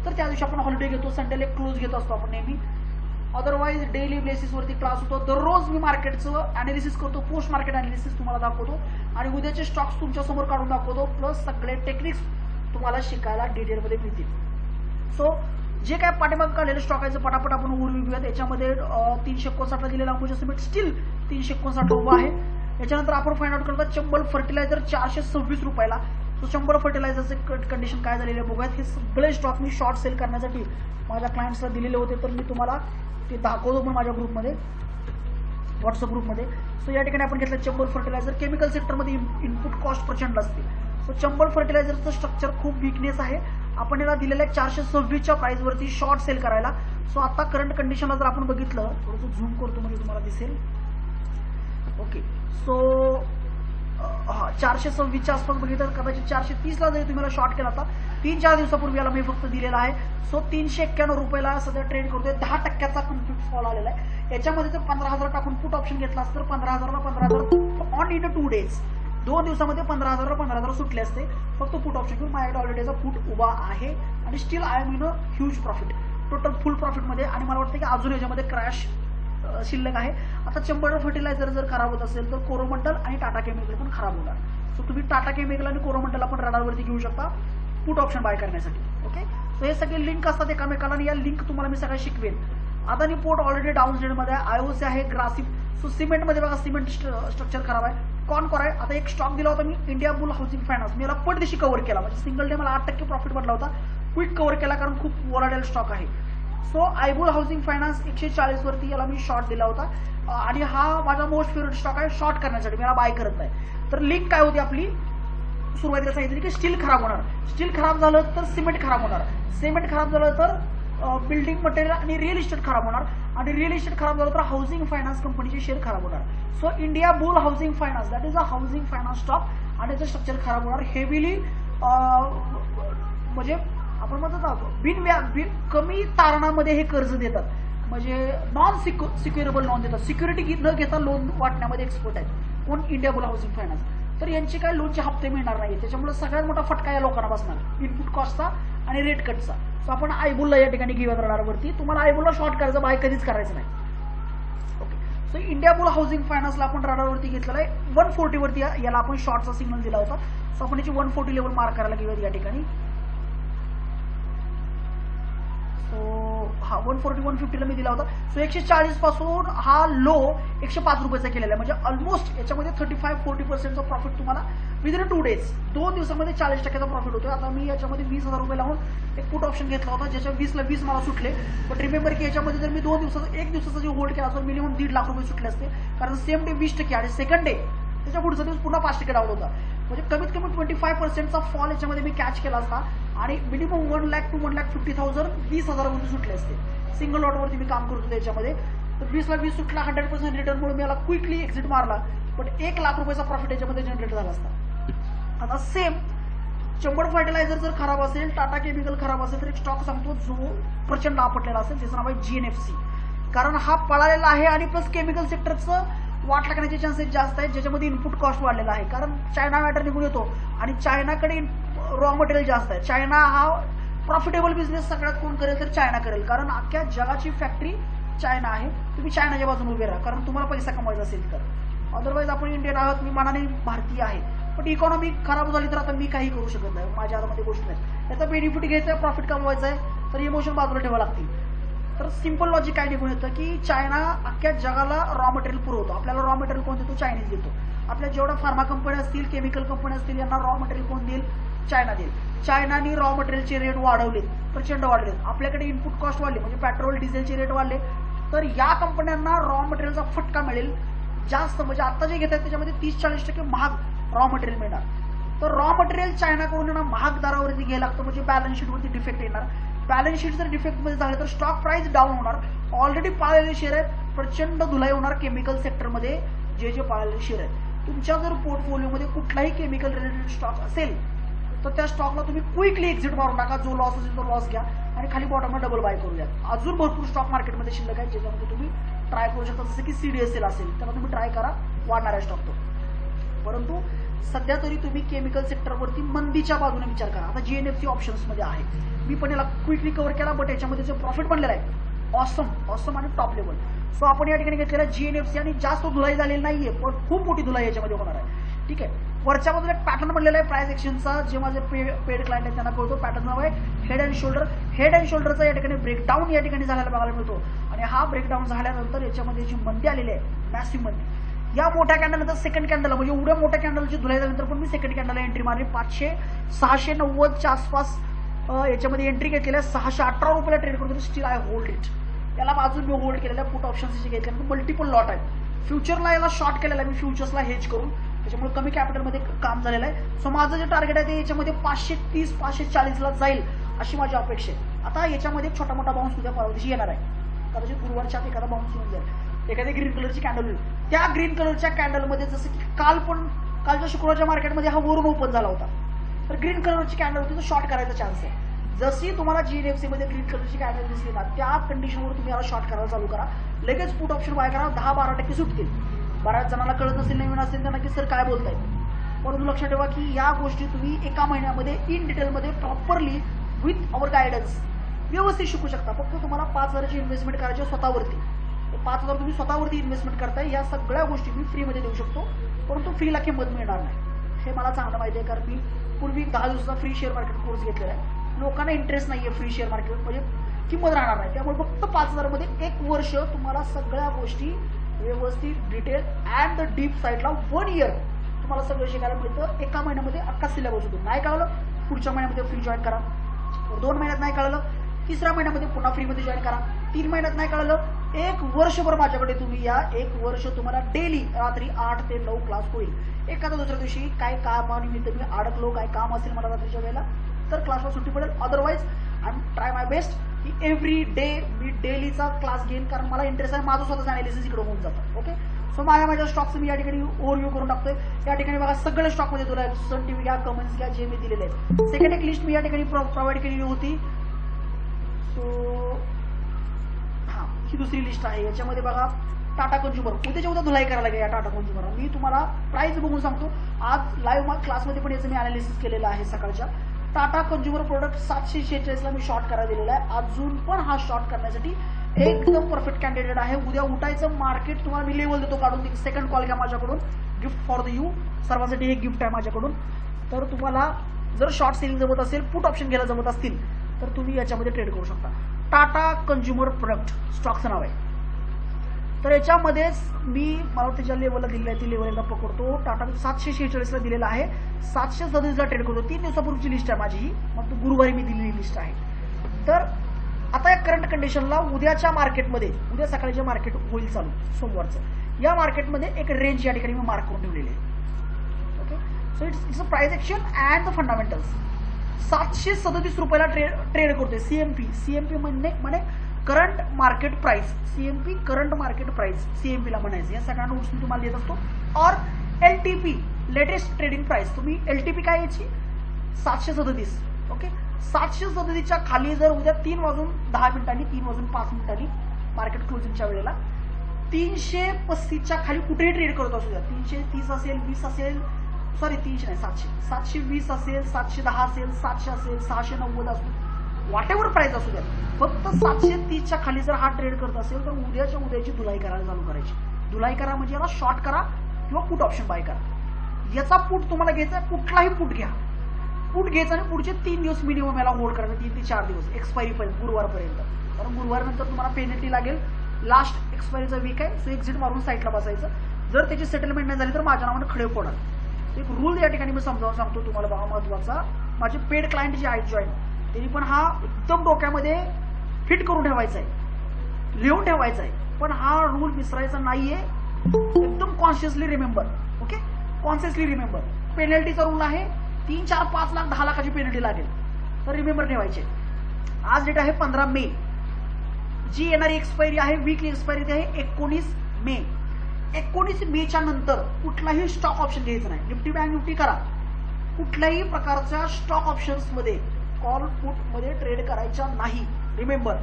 तर त्या दिवशी आपण हॉलिडे घेतो. संडेला क्लोज घेत असतो आपण नेहमी. अदरवाईज डेली बेसिसवरती क्लास होतो. दररोज मी मार्केटचं अनालिसिस करतो, पोस्ट मार्केट अनालिसिस तुम्हाला दाखवतो आणि उद्याचे स्टॉक्स तुमच्यासमोर काढून दाखवतो. प्लस सगळे टेक्निक्स तुम्हाला शिकायला डिटेलमध्ये मिळतील. सो जे काय पाठीमाग काढलेले स्टॉक आहे पटापट आपण ओव्हरव्ह्यू घेऊयात. याच्यामध्ये 359ला दिलेला अंबुजा सिमेंट स्टील 359 उभा आहे. याच्यानंतर आपण फाइंड आउट करतात चंबल फर्टिलायझर 426 रुपयाला. सो चंबल फर्टिलायझरचे कंडिशन काय झालेले बघूयात. हे सगळे स्टॉक मी शॉर्ट सेल करण्यासाठी माझ्या क्लायंट्सला दिलेले होते, तर मी तुम्हाला ते दाखवतो पण माझ्या ग्रुपमध्ये, व्हॉट्सअप ग्रुपमध्ये. सो या ठिकाणी आपण घेतलं चंबल फर्टिलायझर. केमिकल सेक्टरमध्ये इनपुट कॉस्ट प्रचंड असते. सो चंबल फर्टिलायझरचं स्ट्रक्चर खूप विकनेस आहे. आपण याला दिलेल्या 426च्या प्राइसवरती शॉर्ट सेल करायला. सो आता करंट कंडिशनला जर आपण बघितलं, थोडंसं झूम करतो म्हणजे तुम्हाला दिसेल. ओके, सो 426च्या आसपास बघितलं, कदाचित 430ला जरी तुम्हाला शॉर्ट केला होता 3-4 दिवसापूर्वी याला मी फक्त दिलेला आहे. सो 391 रुपयाला सध्या ट्रेड करतोय. 10% कम्प्लीट फॉल आलेला आहे. याच्यामध्ये जर 15,000 टाकून पुट ऑप्शन घेतला असतं तर 15,000ला 15,000 ऑन इन 2 डेज, 2 दिवसामध्ये 15,000ला 15,000 सुटले असते. फक्त पुट ऑप्शन घेऊन माझ्याकडे ऑलरेडी याचा पुट उभा आहे आणि still I am in a huge profit, total full प्रॉफिटमध्ये. आणि मला वाटतं की अजून याच्यामध्ये क्रॅश शिल्लक आहे. आता चंबळ फर्टिलायझर जर खराब होत असेल तर कोरोमंडल आणि टाटा केमिकल पण खराब होणार. सो तुम्ही टाटा केमिकल आणि कोरोमंडल आपण रडारवरती घेऊ शकता पुट ऑप्शन बाय करण्यासाठी. ओके, सो हे सगळे लिंक असतात एकामेकाला आणि या लिंक तुम्हाला मी सगळ्या शिकवेन. अदानी पोर्ट ऑलरेडी डाऊन ट्रेंडमध्ये आहे. आयओसी आहे, ग्रासिप. सो सिमेंटमध्ये बघा सिमेंट स्ट्रक्चर खराब आहे. कॉनकॉर आहे. आता एक स्टॉक दिला होता मी इंडिया बुल हाऊसिंग फायनान्स, मी याला पटदिशी कव्हर केला, म्हणजे सिंगल डे मला 8% प्रॉफिट पडला होता. क्विक कव्हर केला कारण खूप वॉलाटाईल स्टॉक आहे. सो आयबुल हाऊसिंग फायनान्स 140 वरती याला मी शॉर्ट दिला होता आणि हा माझा मोस्ट फेवरेट स्टॉक आहे शॉर्ट करण्यासाठी, मी याला बाय करत नाही. तर लिंक काय होती आपली, सुरुवातीला सांगितली की स्टील खराब होणार, स्टील खराब झालं तर सिमेंट खराब होणार, सिमेंट खराब झालं तर बिल्डिंग मटेरियल आणि रिअल इस्टेट खराब होणार, आणि रिअल इस्टेट खराब झालं तर हाऊसिंग फायनान्स कंपनीचे शेअर खराब होणार. So India bull housing finance, that is a housing finance stock, आणि त्याचं स्ट्रक्चर खराब होणार. हेविली म्हणजे आपण म्हणतो ना कमी तारणामध्ये हे कर्ज देतात, म्हणजे नॉन सिक्युरेबल लोन देतात, सिक्युरिटी न घेता लोन वाटण्यामध्ये एक्सपर्ट आहेत. कोण, इंडिया बुल हाऊसिंग फायनान्स. तर यांचे काय लोनचे हप्ते मिळणार नाही, त्याच्यामुळे सगळ्यात मोठा फटका या लोकांना बसणार, इनपुट कॉस्टचा आणि रेट कटचा. सो आपण आयबुलला या ठिकाणी घेऊयात रडारवरती. तुम्हाला आयबुलला शॉर्ट करायचं, बाय कधीच करायचं नाही. Okay, so India bull housing फायनान्सला आपण रडारवरती घेतलेला आहे. 140 वरती याला आपण शॉर्टचा सिग्नल दिला होता. सो आपण याची 140 लेवल मार्क करायला घेऊयात या ठिकाणी. हा 140-150 ला मी दिला होता. सो 140 पासून हा लो 105 रुपयाचा केलेला आहे, म्हणजे ऑलमोस्ट याच्यामध्ये 35-40% प्रॉफिट तुम्हाला विदिन 2 डेज, 2 दिवसामध्ये 40% प्रॉफिट होतो. आता मी याच्यामध्ये 20,000 रुपये लावून एक पुट ऑप्शन घेतला होता, ज्याच्या 20ला 20 मला सुटले. बट रिमेंबर की याच्यामध्ये जर मी 2 दिवसाचा 1 दिवसाचा जे होल्ड केला असतो मिनिमम 1.5 लाख रुपये सुटले असते, कारण सेम डे 20% आणि सेकंड डे त्याच्या पुढचा दिवस पुन्हा 5% डाऊन होता, म्हणजे कमीत कमी 25%चा फॉल याच्यामध्ये मी कॅच केला असता आणि मिनिमम 1 लाख टू 1,50,000 20,000 सुटले असते. सिंगल लॉटवरती मी काम करतो त्याच्यामध्ये. तर 20ला 20 सुटला, 100% रिटर्नमुळे मी याला क्विकली एक्झिट मारला, पण 1 लाख रुपयाचा प्रॉफिट याच्यामध्ये जनरेट झाला असता. आता सेम चंबळ फर्टिलायझर जर खराब असेल, टाटा केमिकल खराब असेल, तर एक स्टॉक सांगतो जो प्रचंड आपटलेला असेल, त्याचं नाव आहे GNFC. कारण हा पळालेला आहे आणि प्लस केमिकल सेक्टरचं वाट लागण्याचे चान्सेस जास्त आहेत, ज्याच्यामध्ये इनपुट कॉस्ट वाढलेला आहे. कारण चायना मॅटर निघून येतो आणि चायनाकडे रॉ मटेरियल जास्त आहे. चायना हा प्रॉफिटेबल बिझनेस सगळ्यात कोण करेल तर चायना करेल. कारण अख्ख्या जगाची फॅक्टरी चायना आहे. तुम्ही चायनाच्या बाजूने उभे राहा, कारण तुम्हाला पैसा कमवायचा असेल तर. अदरवाईज आपण इंडियन आहोत, मी मनाने भारतीय आहे, पण इकॉनॉमी खराब झाली तर आता मी काही करू शकत नाही. माझ्या हातामध्ये गोष्ट नाही. त्याचा बेनिफिट घ्यायचा आहे, प्रॉफिट कमवायचा आहे, तर इमोशन बाजूला ठेवावं लागतील. तर सिंपल लॉजिक काय निघून येतं की चायना अख्ख्या जगाला रॉ मटेरियल पुरवतो. आपल्याला रॉ मटेरियल कोण देतो? चायनीज देतो. आपल्या जेवढ्या फार्मा कंपन्या असतील, केमिकल कंपन्या असतील, यांना रॉ मटेरियल कोण देईल? चायना देईल. चायनाने रॉ मटेरियलचे रेट वाढवलेत, प्रचंड वाढलेत. आपल्याकडे इनपुट कॉस्ट वाढले, म्हणजे पेट्रोल डिझेलचे रेट वाढले, तर या कंपन्यांना रॉ मटेरियलचा फटका मिळेल जास्त. म्हणजे आता जे घेतात त्याच्यामध्ये 30-40% महाग रॉ मटेरियल मिळणार. तर रॉ मटेरियल चायनाकडून महाग दरावरती घ्यायला लागतं, म्हणजे बॅलन्स शीटवरती डिफेक्ट येणार. बॅलन्स शीट जर डिफेक्टमध्ये झालं तर स्टॉक प्राइस डाऊन होणार. ऑलरेडी पाळलेले शेअर आहेत, प्रचंड धुलाई होणार केमिकल सेक्टरमध्ये. जे पाळलेले शेअर आहेत, तुमच्या जर पोर्टफोलिओमध्ये कुठलाही केमिकल रिलेटेड स्टॉक असेल तर त्या स्टॉकला तुम्ही क्विकली एक्झिट मारून टाका. जो लॉस असेल तो लॉस घ्या आणि खाली बॉटमला डबल बाय करूया. अजून भरपूर स्टॉक मार्केटमध्ये शिल्लक आहे, ज्याच्यामध्ये तुम्ही ट्राय करू शकता. जसं की CDSL असेल, त्याला तुम्ही ट्राय करा, वाढणारा स्टॉक तो. परंतु सध्या तरी तुम्ही केमिकल सेक्टरवरती मंदीच्या बाजूने विचार करा. आता GNFC ऑप्शन्समध्ये आहे, मी पण याला क्विकली कव्हर केला, बट याच्यामध्ये जो प्रॉफिट बनलेला आहे ऑसम आणि टॉप लेवल. सो आपण या ठिकाणी घेतलेला GNFC आणि जास्त धुलाई झालेली नाहीये, पण खूप मोठी धुलाई याच्यामध्ये होणार आहे. ठीक आहे. वरच्या बाजूला एक पॅटर्न बनलेला आहे प्राइस एक्शनचा, जे माझे पेड क्लायंट आहेत त्यांना कळतो. पॅटर्न नाव आहे head and shoulder. Head and शोल्डरचा या ठिकाणी ब्रेकडाऊन या ठिकाणी झालेला बघायला मिळतो. आणि हा ब्रेकडाऊन झाल्यानंतर याच्यामध्ये जी मंदी आलेली आहे, मॅसिव्ह मंदी, या मोठ्या कॅन्डलनंतर सेकंड कॅन्डल, म्हणजे एवढ्या मोठ्या कॅन्डलची धुलाई झाल्यानंतर पण मी सेकंड कॅन्डलला एंट्री मारली. 500-690च्या आसपास याच्यामध्ये एंट्री घेतलेली आहे. 618 रुपयाला ट्रेड करतो. Still I hold it. याला अजून मी होल्ड केलेला आहे. पुट ऑप्शन्स घेतल्यानंतर मल्टिपल लॉट आहे. फ्युचरला याला शॉर्ट केलेला आहे मी, फ्युचर्सला हेज करून, त्याच्यामुळे कमी कॅपिटलमध्ये काम झालेलं आहे. सो माझं जे टार्गेट आहे ते याच्यामध्ये 530-540ला जाईल अशी माझी अपेक्षा आहे. आता याच्यामध्ये छोटा मोठा बाउन्स उद्या परवा दिवशी येणार आहे, कदाचित गुरुवारच्या एखादा बाउन्स येऊन जाईल, एखादी ग्रीन कलरची कॅन्डल होईल. त्या ग्रीन कलरच्या कॅन्डलमध्ये जसं की कालच्या शुक्रवारच्या मार्केटमध्ये हा वरून ओपन झाला होता, तर ग्रीन कलरची कॅन्डल होती, तो शॉर्ट करायचा चान्स आहे. जशी तुम्हाला GNFC मध्ये ग्रीन कलरची कॅन्डल दिसली ना, त्या कंडिशनवर तुम्ही याला शॉर्ट करायला चालू करा. लगेच पुट ऑप्शन बाय करा. 10-12% सुटतील. बऱ्याच जणांना कळत नसेल, नवीन असेल तर नक्की सर काय बोलताय, परंतु लक्षात ठेवा की या गोष्टी तुम्ही एका महिन्यामध्ये इन डिटेलमध्ये प्रॉपरली विथ अवर गायडन्स व्यवस्थित शिकू शकता. फक्त तुम्हाला 5,000ची इन्व्हेस्टमेंट करायची स्वतःवरती. 5,000 तुम्ही स्वतःवरती इन्व्हेस्टमेंट करताय. या सगळ्या गोष्टी मी फ्रीमध्ये देऊ शकतो, परंतु फ्रीला किंमत मिळणार नाही, हे मला चांगलं माहिती आहे. कारण मी पूर्वी 10 दिवसाचा फ्री शेअर मार्केट कोर्स घेतलेला आहे. लोकांना इंटरेस्ट नाहीये फ्री शेअर मार्केट, म्हणजे किंमत राहणार नाही. त्यामुळे फक्त 5,000 मध्ये 1 वर्ष तुम्हाला सगळ्या गोष्टी व्यवस्थित डिटेल अँड द डीप साईडला 1 इयर तुम्हाला सगळं शिकायला मिळतं. एका महिन्यामध्ये अख्खा सिलेबस होतो. नाही कळलं पुढच्या महिन्यामध्ये फ्री जॉईन करा. 2 महिन्यात नाही कळलं 3ऱ्या महिन्यामध्ये पुन्हा फ्रीमध्ये जॉईन करा. 3 महिन्यात नाही कळलं 1 वर्षभर माझ्याकडे तुम्ही या. 1 वर्ष तुम्हाला डेली रात्री 8 ते 9 क्लास होईल. एखाद्या दुसऱ्या दिवशी काय कामानिमित्त मी अडकलो, काय काम असेल मला रात्रीच्या वेळेला, तर क्लासला सुट्टी पडेल. Otherwise I am try my best की एव्हरी डे मी डेलीचा क्लास घेईन, कारण मला इंटरेस्ट आहे. माझं स्वतःचं अनालिसिस इकडे होऊन जातं. ओके. सो माझ्या स्टॉक्स मी या ठिकाणी ओव्हरव्ह्यू करून टाकतोय. या ठिकाणी बघा सगळे स्टॉकमध्ये तुला सन टीव्ही घ्या, कमेंट्स घ्या, जे मी दिलेले आहेत. सेकंड एक लिस्ट मी या ठिकाणी प्रोव्हाइड केलेली होती. सो हा ही दुसरी लिस्ट आहे. याच्यामध्ये बघा टाटा कंझ्युमर, उद्याच्या उद्या धुलाई करायला लागेल या टाटा कंझ्युमर. मी तुम्हाला प्राइस बघून सांगतो. आज लाईव्ह क्लासमध्ये पण याचं मी अनालिसिस केलेलं आहे सकाळच्या. टाटा कंझ्युमर प्रोडक्ट 746ला मी शॉर्ट करायला दिलेला आहे. अजून पण हा शॉर्ट करण्यासाठी एकदम परफेक्ट कॅन्डिडेट आहे. उद्या उठायचं मार्केट तुम्हाला मी लेवल देतो काढून. सेकंड कॉल घ्या माझ्याकडून, गिफ्ट फॉर द यू, सर्वांसाठी हे गिफ्ट आहे माझ्याकडून. तर तुम्हाला जर शॉर्ट सेलिंग जमत असेल, पुट ऑप्शन घ्यायला जमत असतील, तर तुम्ही याच्यामध्ये ट्रेड करू शकता. टाटा कंझ्युमर प्रोडक्ट स्टॉकचं नाव आहे. तर याच्यामध्येच मी मला त्याच्या लेवलला दिलेलं आहे, ती लेवल एकदा पकडतो. टाटा 746ला दिलेला आहे, 737ला ट्रेड करतो. 3 दिवसापूर्वीची लिस्ट आहे माझी ही, मग गुरुवारी मी दिलेली लिस्ट आहे. तर आता या करंट कंडिशनला उद्याच्या मार्केटमध्ये, उद्या सकाळचे मार्केट होईल चालू सोमवारचं, या मार्केटमध्ये एक रेंज या ठिकाणी मी मार्क करून ठेवलेली आहे. Okay. So it's a price action and the fundamentals. 737 रुपयाला ट्रेड करतोय. सीएमपी म्हणजे current market price. CMP current market price सीएमपीला म्हणायचं. या सगळ्या नोट्स मी तुम्हाला देत असतो. और एलटीपी लेटेस्ट ट्रेडिंग प्राइस. तुम्ही एलटीपी काय याची 737. ओके, 737च्या खाली जर उद्या 3:10 3:05 मार्केट क्लोजिंगच्या वेळेला 335च्या खाली कुठेही ट्रेड करत असू द्या, 330 असेल, 20 असेल, सॉरी 300 नाही 720 असेल, 710 असेल, 700 असेल, 690 असेल, व्हॉट एव्हर प्राइस असू द्या, फक्त 730च्या खाली जर हा ट्रेड करत असेल तर उद्याची धुलाई करायला चालू करायची. धुलाई करा म्हणजे याला शॉर्ट करा किंवा पुट ऑप्शन बाय करा. याचा पुट तुम्हाला घ्यायचा, कुठलाही पुट घ्या. पुट घ्यायचा आणि पुढचे 3 दिवस मिनिमम याला होल्ड करायचं, 3 ते 4 दिवस एक्सपायरी पर्यंत, गुरुवारपर्यंत. कारण गुरुवारनंतर तुम्हाला पेनल्टी लागेल. लास्ट एक्सपायरीचा वीक आहे, सो एक्झिट मारून साईडला बसायचं. जर त्याची सेटलमेंट नाही झाली तर माझ्या नावाने खडे फोडाल. एक रूल या ठिकाणी मी समजावून सांगतो तुम्हाला बघा महत्वाचा. माझे पेड क्लायंट जे आहेत जॉईन, त्यांनी पण हा एकदम डोक्यामध्ये फिट करून ठेवायचा आहे, लिहून ठेवायचा आहे. पण हा रूल विसरायचा नाहीये, एकदम consciously remember. Okay, consciously remember. पेनल्टीचा रूल आहे 3, 4, 5 लाख 10 लाखाची पेनल्टी लागेल, तर रिमेंबर ठेवायचे. आज डेट आहे 15 मे. जी येणारी एक्सपायरी आहे, वीकली एक्सपायरी आहे 19 मे. 19 मेच्या नंतर कुठलाही स्टॉक ऑप्शन घ्यायचं नाही. निफ्टी बँक निफ्टी करा, कुठल्याही प्रकारच्या स्टॉक ऑप्शन्स मध्ये कॉल पुट मध्ये ट्रेड करायचा नाही. रिमेंबर,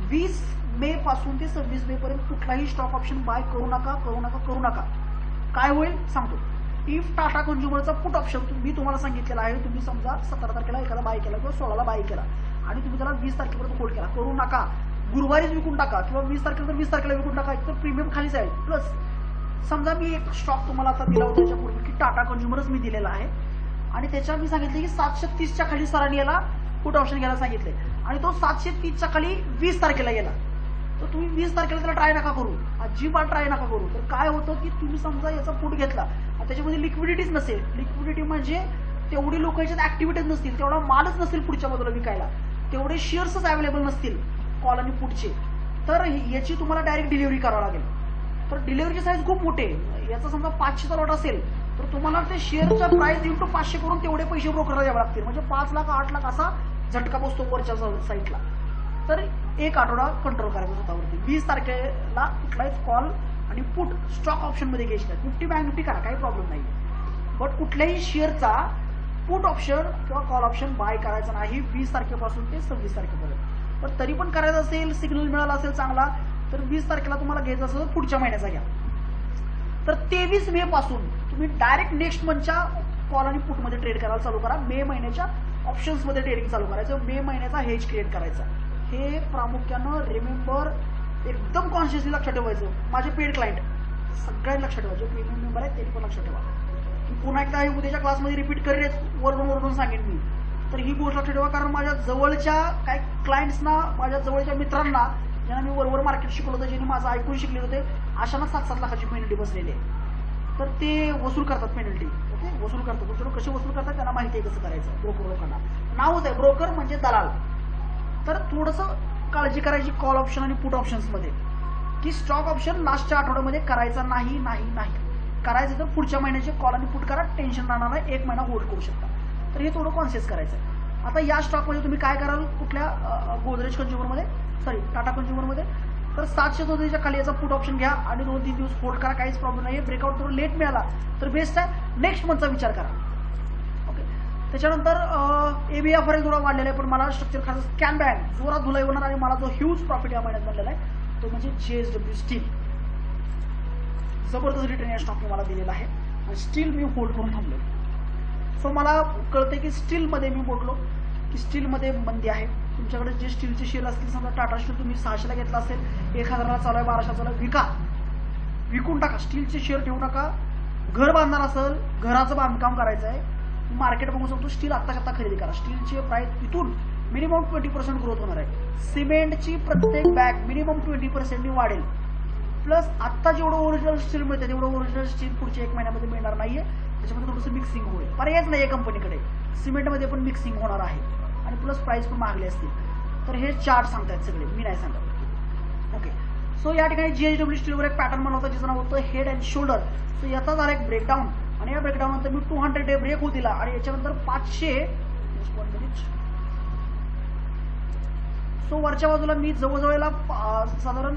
20 मे पासून ते 26 मे पर्यंत कुठलाही स्टॉक ऑप्शन बाय करू नका, करू नका, करू नका. काय होईल सांगतो. इफ टाटा कंझ्युमरचा पुट ऑप्शन मी तुम्हाला सांगितलेला आहे, तुम्ही समजा 17 तारखेला एखादा बाय केला किंवा 16ला बाय केला आणि तुम्ही त्याला 20 तारखेपर्यंत होल्ड केला, करू नका. गुरुवारीच विकून टाका किंवा 20 तारखेला 20 तारखेला विकून टाका, तर प्रीमियम खाली जाईल. प्लस समजा मी एक स्टॉक तुम्हाला आता दिला होता त्याच्यापूर्वी की टाटा कंझ्युमरच मी दिलेला आहे आणि त्याच्या मी सांगितले की 730च्या खाली सरांनी याला पुट ऑप्शन घ्यायला सांगितले आणि तो 730च्या खाली 20 तारखेला गेला. तर तुम्ही 20 तारखेला त्याला ट्राय नका करू, अजिबात ट्राय नका करू. तर काय होतं की तुम्ही समजा याचा पुट घेतला आणि त्याच्यामध्ये लिक्विडिटीच नसेल. लिक्विडिटी म्हणजे तेवढी लोक याच्यात ऍक्टिव्हिटीज नसतील, तेवढा मालच नसेल पुढच्या बाजूला विकायला, तेवढे शेअर्सच अवेलेबल नसतील कॉल आणि पुटचे, तर याची तुम्हाला डायरेक्ट डिलिव्हरी करावं लागेल. तर डिलिव्हरीची साईज खूप मोठे. याचा समजा 500चा लॉट असेल तर तुम्हाला ते शेअरच्या प्राइस इंटू 500 करून तेवढे पैसे ब्रोकरला द्यावे लागतील. म्हणजे 5 लाख 8 लाख असा झटका बसतो वरच्या साईडला. तर एक आठवडा कंट्रोल करायचा स्वतःवरती. 20 तारखेला कुठलाही कॉल आणि पुट स्टॉक ऑप्शन मध्ये घ्यायची नाही. निफ्टी बँक निफ्टी करा, काही प्रॉब्लेम नाही. बट कुठल्याही शेअरचा पुट ऑप्शन किंवा कॉल ऑप्शन बाय करायचा नाही 20 तारखेपासून ते 26 तारखेपर्यंत. पण तरी पण करायचं असेल, सिग्नल मिळाला असेल चांगला, तर 20 तारखेला तुम्हाला घ्यायचं असेल तर पुढच्या महिन्याचा घ्या. तर 23 मे पासून तुम्ही डायरेक्ट नेक्स्ट मंथच्या कॉल आणि पुट मध्ये ट्रेड करायला चालू करा. मे महिन्याच्या ऑप्शन्स मध्ये ट्रेडिंग चालू करायचं, मे महिन्याचा हेज क्रिएट करायचा. हे प्रामुख्यानं रिमेंबर, एकदम कॉन्शियसली लक्षात ठेवायचं. माझे पेड क्लायंट सगळ्यांनी लक्षात ठेवायचे, प्रीमियम मेंबर आहेत त्यांनी पण लक्षात ठेवा. मी पुन्हा एकदा हे उद्याच्या क्लासमध्ये रिपीट करेल, वरून सांगेन मी. तर ही गोष्ट लक्षात ठेवा, कारण माझ्या जवळच्या काही क्लायंट्सना, माझ्या जवळच्या मित्रांना ज्यांना मी वरवर मार्केट शिकवलं होतं, ज्यांनी माझं ऐकून शिकले होते, अशांना 7-7 लाखाची पेनल्टी बसलेली आहे. तर ते वसूल करतात पेनल्टी. ओके, वसूल करतात. तुमच्याकडे कसे वसूल करतात त्यांना माहिती आहे कसं करायचं. ब्रोकर लोकांना नावच आहे, ब्रोकर म्हणजे दलाल. तर थोडंसं काळजी करायची कॉल ऑप्शन आणि पुट ऑप्शन्स मध्ये, की स्टॉक ऑप्शन लास्टच्या आठवड्यामध्ये करायचा नाही. करायचं तर पुढच्या महिन्याचे कॉल आणि पुट करा, टेन्शन राहणार नाही, 1 महिना होल्ड करू शकता. तर हे थोडं कॉन्शियस करायचं. आता या स्टॉकमध्ये तुम्ही काय कराल, कुठल्या गोदरेज कंझ्युमरमध्ये, सॉरी टाटा कंझ्युमरमध्ये, तर 734च्या खाली याचा पुट ऑप्शन घ्या आणि 2-3 दिवस होल्ड करा, काहीच प्रॉब्लेम नाही. ब्रेकआउट थोडं लेट मिळाला तर बेस्ट आहे, नेक्स्ट मंथचा विचार करा. ओके, त्याच्यानंतर एबीएफआर थोडा वाढलेला आहे, पण मला स्ट्रक्चर खास स्कॅन बँक जोरात धुलाई होणार आणि मला जो ह्यूज प्रॉफिट या महिन्यात बनलेला आहे तो म्हणजे JSW स्टील. जबरदस्त रिटर्न या स्टॉकने मला दिलेला आहे आणि स्टील मी होल्ड करून थांबलो. सो मला कळते की स्टीलमध्ये मी बोललो की स्टीलमध्ये मंदी आहे. तुमच्याकडे जे स्टीलचे शेअर असतील, समजा टाटा स्टील तुम्ही 600ला घेतला असेल, 1000ला चालू आहे, 1200 चालू आहे, विकून टाका. स्टीलचे शेअर ठेवू नका. घर बांधणार असेल, घराचं बांधकाम करायचं आहे, मार्केट बघू शकतो, स्टील आत्ता खरेदी करा. स्टीलचे प्राइस इथून मिनिमम 20% ग्रोथ होणार आहे. सिमेंटची प्रत्येक बॅग मिनिमम 20% वाढेल. प्लस आत्ता जेवढं ओरिजिनल स्टील मिळतं तेवढं ओरिजिनल स्टील पुढच्या 1 महिन्यामध्ये मिळणार नाहीये. त्याच्यामध्ये थोडंसं मिक्सिंग होईल. पर्यायच नाही कंपनीकडे, सिमेंटमध्ये पण मिक्सिंग होणार आहे आणि प्लस प्राइस पण महागले असतील. तर हे चार्ट सांगतायत सगळे, मी नाही सांगत. ओके, सो या ठिकाणी JSW स्टीलवर एक पॅटर्न बनवता ज्याचं नाव होतं हेड अँड शोल्डर. सो याचा झाला एक ब्रेकडाऊन आणि या ब्रेकडाऊन नंतर मी 200 डे ब्रेक होऊ दिला आणि याच्यानंतर 500 जस्ट 1 मिनिट. सो वरच्या बाजूला मी जवळजवळ साधारण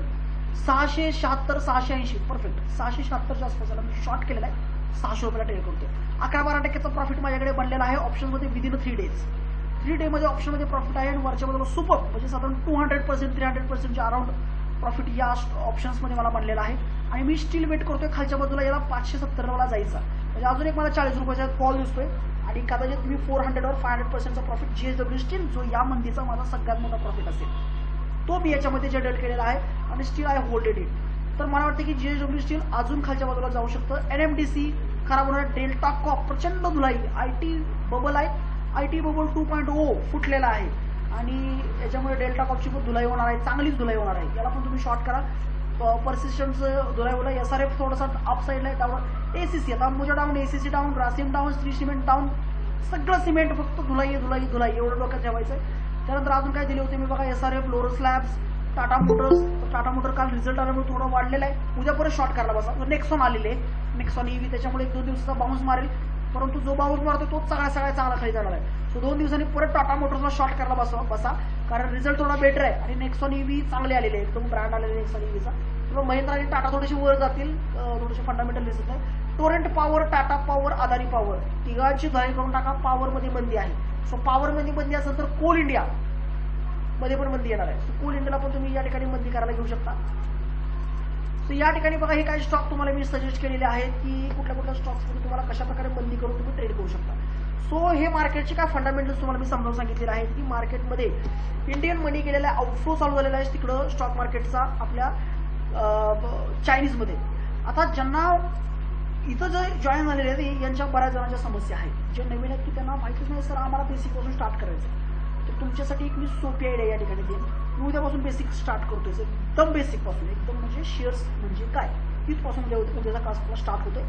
676 680 परफेक्ट 676च्या आसपासला मी शॉर्ट केलेला आहे. 600 रुपयाला ट्रेड करतोय. 11-12% प्रॉफिट माझ्याकडे बनलेला आहे ऑप्शनमध्ये विदिन 3 डेज. 3 डे मध्ये ऑप्शनमध्ये प्रॉफिट आहे आणि वरच्या बाजूला सुपर म्हणजे साधारण 200% 300%च्या अराउंड प्रॉफिट या ऑप्शन्समध्ये मला बनलेला आहे. आणि मी स्टील वेट करतोय खालच्या बाजूला याला 570 ला जायचा म्हणजे अजून एक मला 40 रुपयाचा कॉल दिसतोय आणि कदाचित मी 400 और 500%चा प्रॉफिट जीएसडब्ल्यू स्टील जो या मंदीचा माझा सगळ्यात मोठा प्रॉफिट असेल तो मी याच्यामध्ये जनरेट केलेला आहे आणि स्टील आय होल्डेड इट. तर मला वाटतं की जीएसडब्ल्यू स्टील अजून खालच्या बाजूला जाऊ शकतं. एनएमडीसी खराब होणार. डेल्टा कॉप प्रचंड धुलाई. आयटी बबल आहे. आयटी बबल 2.0 फुटलेला आहे आणि याच्यामुळे डेल्टा कॉपची पण धुलाई होणार आहे. चांगलीच धुलाई होणार आहे. याला पण तुम्ही शॉर्ट करा. पर्सिस्टंटचं धुलाई होईल. एसआरएफ थोडासा अप साईडला आहे. डाऊन एसीसी आता Ambuja down ACC down Grasim down Shri cement down सगळं सिमेंट फक्त धुलाई धुलाई धुलाई एवढं डोक्यात ठेवायचं आहे. त्यानंतर अजून काय दिले होते मी बघा SRF Lord's labs Tata motor काल रिझल्ट आल्यामुळे थोडं वाढलेलं आहे. उद्या परत शॉर्ट करायला बसा. नेक्सॉन आलेले आहे. नेक्सॉन ईव्ही त्याच्यामुळे 1-2 दिवसाचा बाउन्स मारेल परंतु जो बाउन्स मारतो तोच सगळ्या चांगला खाली जाणार आहे. सो 2 दिवसांनी परत टाटा मोटर्सला शॉर्ट करायला बसा कारण रिझल्ट थोडा बेटर आहे आणि नेक्सॉन ईव्ही चांगले आलेले आहे. एकदम ब्रँड आलेले नेक्सॉन ईव्हीचा. तर महिंद्रा आणि टाटा थोडेसे वर जातील. थोडेसे फंडामेंटल दिसत आहे. Torrent power Tata power Adani power तिघांची धुलाई करून टाका. पॉवरमध्ये बंदी आहे. सो पॉवरमध्ये बंदी असेल तर कोल इंडिया मध्ये पण बंदी येणार आहे. कोल इंडियाला पण तुम्ही या ठिकाणी बंदी करायला घेऊ शकता. सो या ठिकाणी बघा हे काही स्टॉक तुम्हाला मी सजेस्ट केलेले आहेत की कुठल्या स्टॉक्समध्ये तुम्हाला कशा प्रकारे बंदी करून तुम्ही ट्रेड करू शकता. सो हे मार्केटचे काय फंडामेंटल्स तुम्हाला मी समजावून सांगितलेले आहेत की मार्केटमध्ये इंडियन मनी गेलेला आउटफ्लो चालू झालेला आहे तिकडं स्टॉक मार्केटचा आपल्या चायनीजमध्ये. आता ज्यांना इथं जे जॉईन झालेले आहेत यांच्या बऱ्याच जणांच्या समस्या आहेत. जे नवीन आहेत की त्यांना माहितीच नाही सर आम्हाला बेसिक पासून स्टार्ट करायचं तर तुमच्यासाठी एक मी सोपी आयडिया या ठिकाणी देईन. मी उद्यापासून बेसिक स्टार्ट करतोय एकदम बेसिक पासून एकदम म्हणजे शेअर्स म्हणजे काय तिथपासून उद्याचा क्लास स्टार्ट होतोय.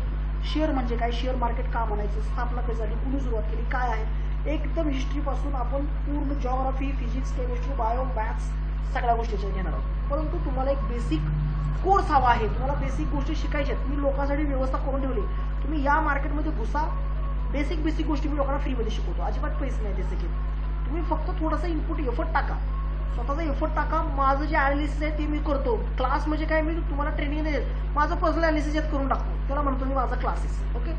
शेअर म्हणजे काय शेअर मार्केट का म्हणायचं स्थापना कशी झाली कुणी सुरुवात केली काय आहे एकदम हिस्ट्रीपासून आपण पूर्ण geography physics chemistry bio maths सगळ्या गोष्टी घेणार आहोत. परंतु तुम्हाला एक बेसिक कोर्स हवा आहे. तुम्हाला बेसिक गोष्टी शिकायच्या आहेत. मी लोकांसाठी व्यवस्था करून ठेवली. तुम्ही या मार्केटमध्ये घुसा. बेसिक गोष्टी मी लोकांना फ्रीमध्ये शिकवतो. अजिबात पैसे नाही त्याचे घेत. तुम्ही फक्त थोडासा इनपुट एफर्ट टाका. स्वतःचा एफर्ट टाका. माझं जे अनालिसिस आहे ते मी करतो. क्लास म्हणजे काय मी तुम्हाला ट्रेनिंग देईल. माझं पर्सनल अनालिसिस यात करून टाकतो. त्याला म्हणतो मी माझा क्लासेस. ओके.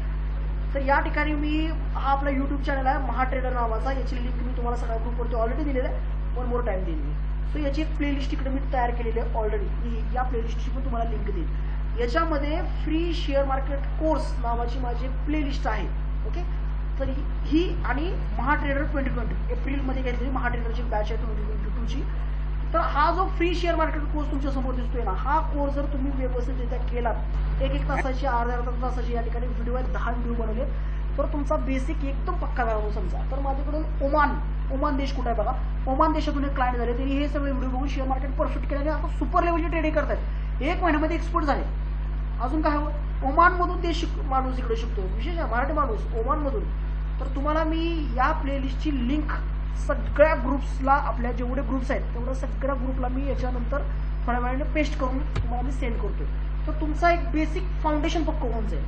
तर या ठिकाणी मी हा आपला युट्यूब चॅनल आहे महा ट्रेडर नावाचा. याची लिंक मी तुम्हाला सगळ्या ग्रुपवरती ऑलरेडी दिलेलं आहे. 1 मोर टाइम देईन मी. सो याची एक प्लेलिस्ट इकडे मी तयार केलेली आहे ऑलरेडी. मी या प्लेलिस्टची पण तुम्हाला लिंक देईन. याच्यामध्ये फ्री शेअर मार्केट कोर्स नावाची माझी प्लेलिस्ट आहे. ओके. तर ही आणि महा ट्रेडर 2020 एप्रिलमध्ये घेतलेली महा ट्रेडरची बॅच आहे 2022ची. तर हा जो फ्री शेअर मार्केट कोर्स तुमच्या समोर दिसतोय ना हा कोर्स जर तुम्ही व्यवस्थितरित्या केलात 1 तासाची अर्ध्या तासाची या ठिकाणी व्हिडिओ आहेत 10 व्हिडिओ बनवले तर तुमचा बेसिक एकदम पक्का झाला समजा. तर माझ्याकडून ओमान देश कुठे आहे बघा. ओमान देशातून एक क्लायंट झाले त्यांनी हे सगळे व्हिडिओ बघून शेअर मार्केट परफेक्ट केल्याने आता सुपर लेवलची ट्रेडिंग करतात. 1 महिन्यामध्ये एक्सपर्ट झाले. अजून काय हवं. ओमानमधून ते माणूस इकडे शिकतो विशेष मराठी माणूस ओमानमधून. तर तुम्हाला मी या प्लेलिस्टची लिंक सगळ्या ग्रुप्सला आपल्या जेवढे ग्रुप्स आहेत तेवढ्या सगळ्या ग्रुपला मी याच्यानंतर थोड्या वेळाने पेस्ट करून तुम्हाला मी सेंड करतोय. तर तुमचा एक बेसिक फाउंडेशन पक्क होऊन जाईल.